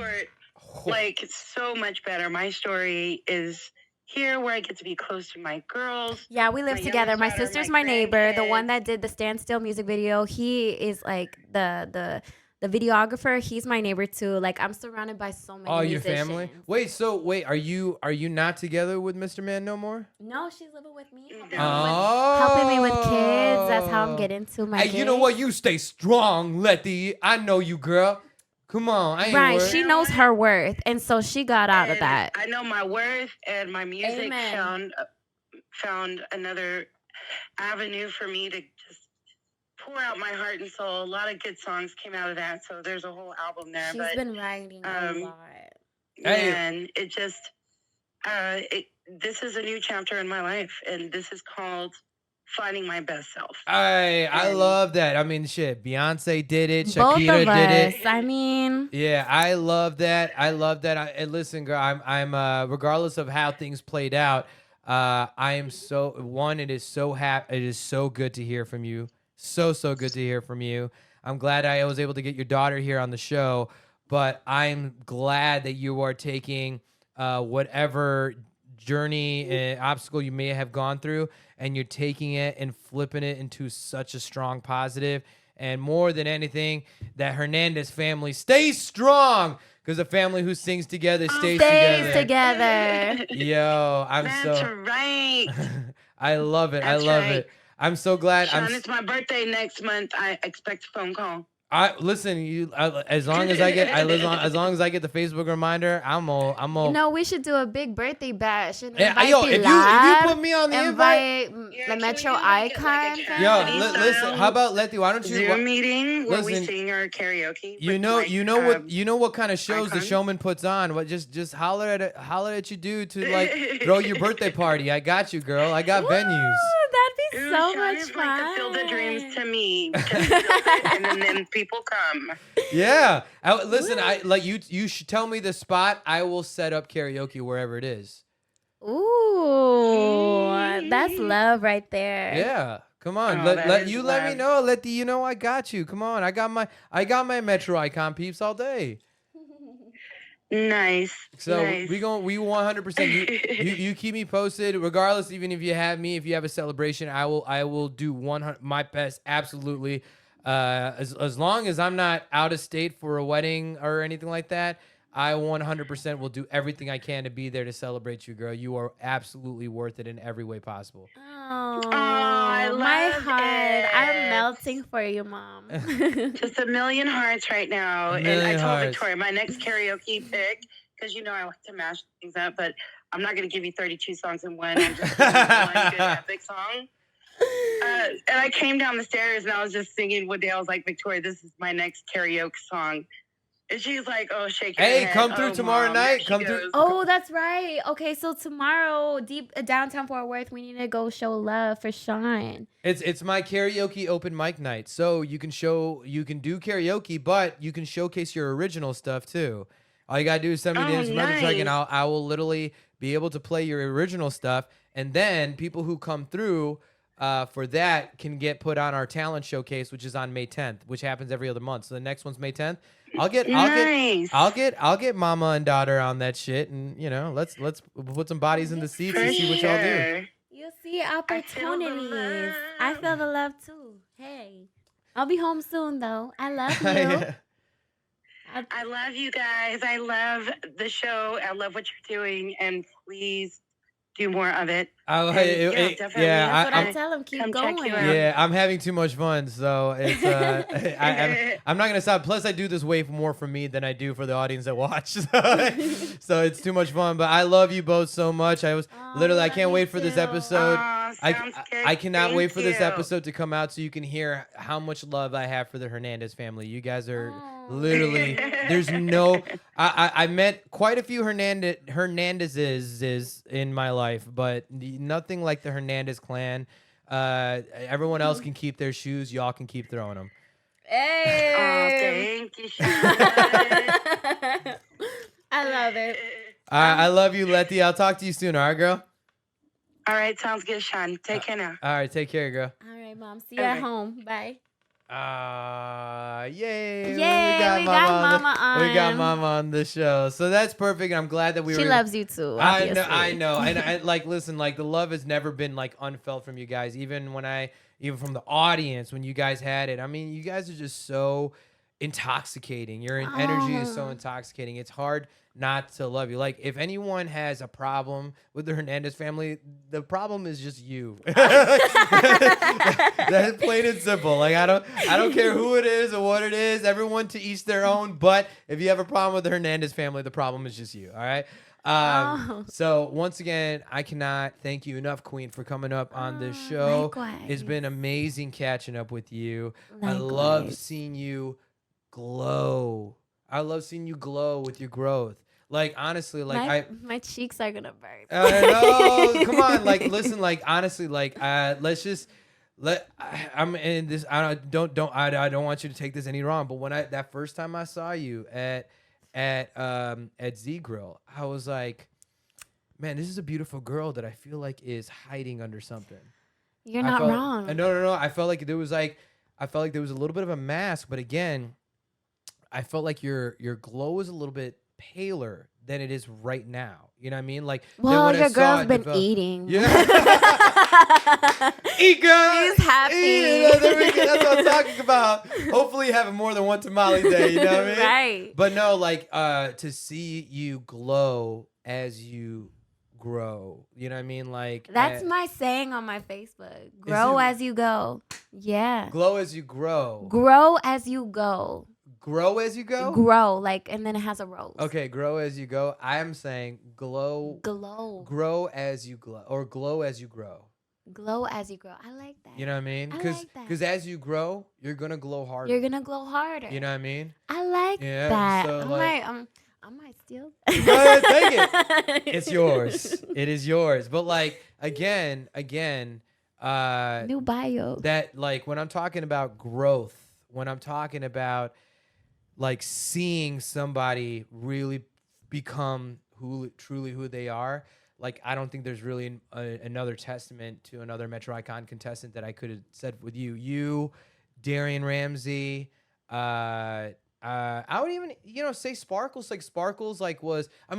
Like, so much better. My story is here where I get to be close to my girls. Yeah, we live my together. youngest My daughter, sister's my my neighbor, the grandkids. one that did the Standstill music video. He is like the videographer. He's my neighbor too. Like, I'm surrounded by so many Oh, your musicians. family? Wait, are you not together with Mr. Man no more? No, she's living with me. Oh. Helping me with kids. That's how I'm getting to my Hey, kids. you know what? You stay strong, Letty. I know you, girl. Come on, I ain't Right, worried. she knows her worth, and so she got out of And that. I know my worth, and my music Amen. found another avenue for me to just pour out my heart and soul. A lot of good songs came out of that, so there's a whole album there. She's but been writing a lot. man, it just, this is a new chapter in my life, and this is called finding my best self. I love that. I mean, shit, Beyonce did it. Both Shakira of us. did it. I mean, Yeah, I love that. I love that. And listen, girl, I'm regardless of how things played out, I am so it is so happy. It is so good to hear from you. So good to hear from you. I'm glad I was able to get your daughter here on the show, but I'm glad that you are taking whatever journey and obstacle you may have gone through, and you're taking it and flipping it into such a strong positive. And more than anything, that Hernandez family stays strong, because a family who sings together stays together. Yo, That's right. I love it. That's I love right. it. I'm so glad. Shawn, it's my birthday next month. I expect a phone call. Listen. As long as I get the Facebook reminder, I'm all. You know, we should do a big birthday bash and Yeah, invite yo, the if lab, you put me on the invite Yeah, the can Metro we do like a Icon. karaoke listen. style How about Letty? Why don't you? Zoom meeting where we listen, sing our karaoke? You with, know, like, you know what kind of shows the icons? showman puts on. What just holler at you, dude, to like throw your birthday party. I got you, girl. I got venues. That'd be Ooh, so Shawn much is fun. like to fill the dreams to me, because he builds it, and then people come. Yeah. Listen, I like you. You should tell me the spot. I will set up karaoke wherever it is. Ooh, that's love right there. Yeah. Come on. Oh, let that is let me love. know. You know I got you. Come on. I got my Metro Icon peeps all day. Nice. So nice. we 100%. You keep me posted, regardless. Even if you have a celebration, I will do 100 my best. Absolutely. As long as I'm not out of state for a wedding or anything like that, I 100% will do everything I can to be there to celebrate you, girl. You are absolutely worth it in every way possible. Oh, I my love heart. it. I'm melting for you, Mom. Just a million hearts right now. And I million told hearts. Victoria my next karaoke pick, because I like to mash things up, but I'm not going to give you 32 songs in one. I'm just giving you one good epic song. And I came down the stairs and I was just singing one day. I was like, Victoria, this is my next karaoke song. And she's like, oh, shake your Hey, head. come through Oh, tomorrow Mom, night. there she Come through. goes. Oh, that's right. Okay, so tomorrow, deep downtown Fort Worth, we need to go show love for Shawn. It's my karaoke open mic night. So you can do karaoke, but you can showcase your original stuff too. All you gotta do is send me the Oh, instrumental track, and nice. I will literally be able to play your original stuff. And then people who come through for that can get put on our talent showcase, which is on May 10th, which happens every other month. So the next one's May 10th. I'll get mama and daughter on that shit, and let's put some bodies in the seats For and see what y'all do. sure. You see feel the opportunities. I feel love. the love too. Hey, I'll be home soon though. I love you. Yeah. I love you guys. I love the show. I love what you're doing. And please do more of it. Oh, And, definitely. That's what I I'm- tell him. Keep come check you going. out. Yeah, I'm having too much fun, so it's I'm not gonna stop. Plus, I do this way more for me than I do for the audience that watch, so it's too much fun. But I love you both so much. I love can't you wait for this too. episode. Sounds good. I cannot Thank wait for this you. episode to come out so you can hear how much love I have for the Hernandez family. You guys are Oh. literally there's no. I met quite a few Hernandezes in my life, but nothing like the Hernandez clan. Everyone else can keep their shoes. Y'all can keep throwing them. Hey. Oh, thank you, Shawn. I love it. I love you, Letty. I'll talk to you soon. All right, girl. All right, sounds good, Shawn. Take care now. All right, take care, girl. All right, Mom. See you at Okay. home. Bye. Yay! Yay, we got Mama on. We got Mama on the show, so that's perfect. I'm glad that we She were. loves you too. I Obviously. know, and like, listen, like the love has never been like unfelt from you guys. Even from the audience when you guys had it. I mean, you guys are just so intoxicating. Your energy is so intoxicating. It's hard not to love you. Like, if anyone has a problem with the Hernandez family, the problem is just you. That's plain and simple. Like, I don't care who it is or what it is. Everyone to each their own. But if you have a problem with the Hernandez family, the problem is just you. All right. So once again, I cannot thank you enough, Queen, for coming up on this show. Likewise. It's been amazing catching up with you. I love seeing you glow. I love seeing you glow with your growth. Like honestly, like my cheeks are gonna burn. no, come on, like listen, like honestly, like let's just I'm in this. I don't want you to take this any wrong, but when that first time I saw you at Z Grill, I was like, man, this is a beautiful girl that I feel like is hiding under something. You're not wrong. No. I felt like there was a little bit of a mask, but again, I felt like your glow was a little bit paler than it is right now. You know what I mean? Like, well, your girl's been eating. Yeah. Eat, girl. She's happy. That's what I'm talking about. Hopefully, having more than one tamale day. You know what I mean? Right. But no, like to see you glow as you grow. You know what I mean? Like that's my saying on my Facebook. Grow as you go. Yeah. Glow as you grow. Grow as you go. Grow as you go? Grow, like, and then it has a rose. Okay, grow as you go. I am saying glow. Glow. Grow as you glow. Or glow as you grow. Glow as you grow. I like that. You know what I mean? Because as you grow, you're going to glow harder. You're going to glow harder. You know what I mean? I like that. So I might steal. Go ahead, take it. It's yours. It is yours. But like, again, new bio. That like when I'm talking about growth, when I'm talking about like seeing somebody really become truly who they are, like I don't think there's really another testament to another Metro Icon contestant that I could have said with you. You, Darian Ramsey, I would even say Sparkles. Like Sparkles,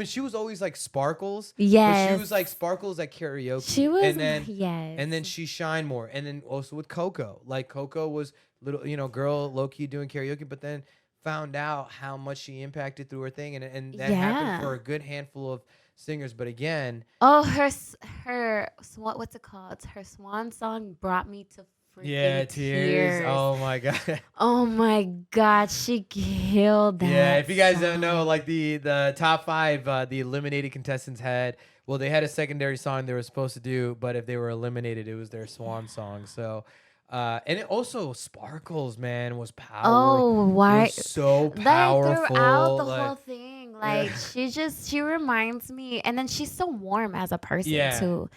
she was always like Sparkles. Yes, but she was like Sparkles at karaoke. She was, and then she shined more. And then also with Coco, like Coco was little, girl low key doing karaoke, but then found out how much she impacted through her thing, and that happened for a good handful of singers. But again, her what's it called? Her swan song brought me to freaking tears. Oh my god. Oh my god, she killed that. Yeah, if you guys don't know, like the top 5 the eliminated contestants had, well, they had a secondary song they were supposed to do, but if they were eliminated, it was their swan song. So and it also Sparkles, man, was powerful. Oh, why? So powerful. Like throughout the whole thing, like she reminds me, and then she's so warm as a person too.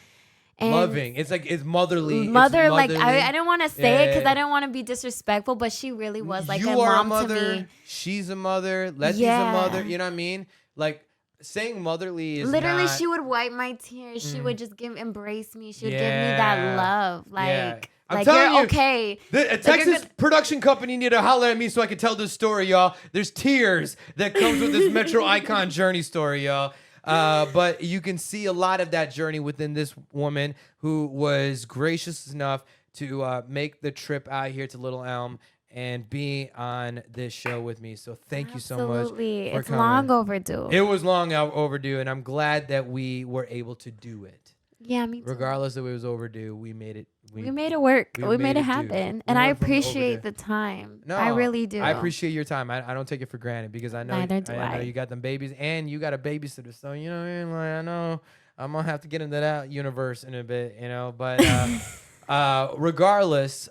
And loving. It's like it's motherly. Mother, like I didn't want to say it because I didn't want to be disrespectful, but she really was like you a are mom a mother, to me. She's a mother. Leslie's a mother. You know what I mean? Like saying motherly is literally. Not, she would wipe my tears. She would just embrace me. She would give me that love. Like. I'm like telling you're you, okay. A Texas production company need to holler at me so I can tell this story, y'all. There's tears that comes with this Metro Icon journey story, y'all. But you can see a lot of that journey within this woman who was gracious enough to make the trip out here to Little Elm and be on this show with me. So thank you so much. Absolutely. For it's coming. long overdue. It was long overdue, and I'm glad that we were able to do it. Yeah, me too. Regardless of it was overdue, we made it. We made it work. We made it happen. And I appreciate the time. No, I really do. I appreciate your time. I don't take it for granted because I know, Neither do I know you got them babies and you got a babysitter. So, you know what I mean? Like, I know I'm going to have to get into that universe in a bit, But regardless,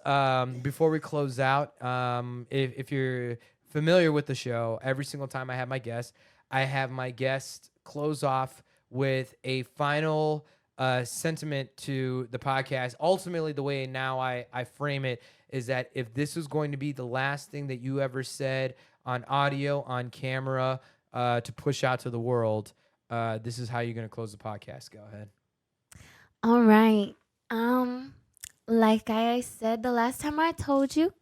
before we close out, if you're familiar with the show, every single time I have my guest close off with a final sentiment to the podcast. Ultimately, the way now I frame it is that if this is going to be the last thing that you ever said on audio, on camera, to push out to the world, this is how you're going to close the podcast. Go ahead. All right. Like I said the last time I told you,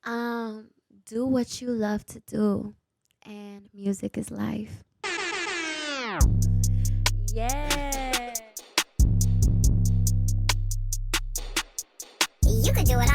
do what you love to do, and music is life. Yeah. You could do it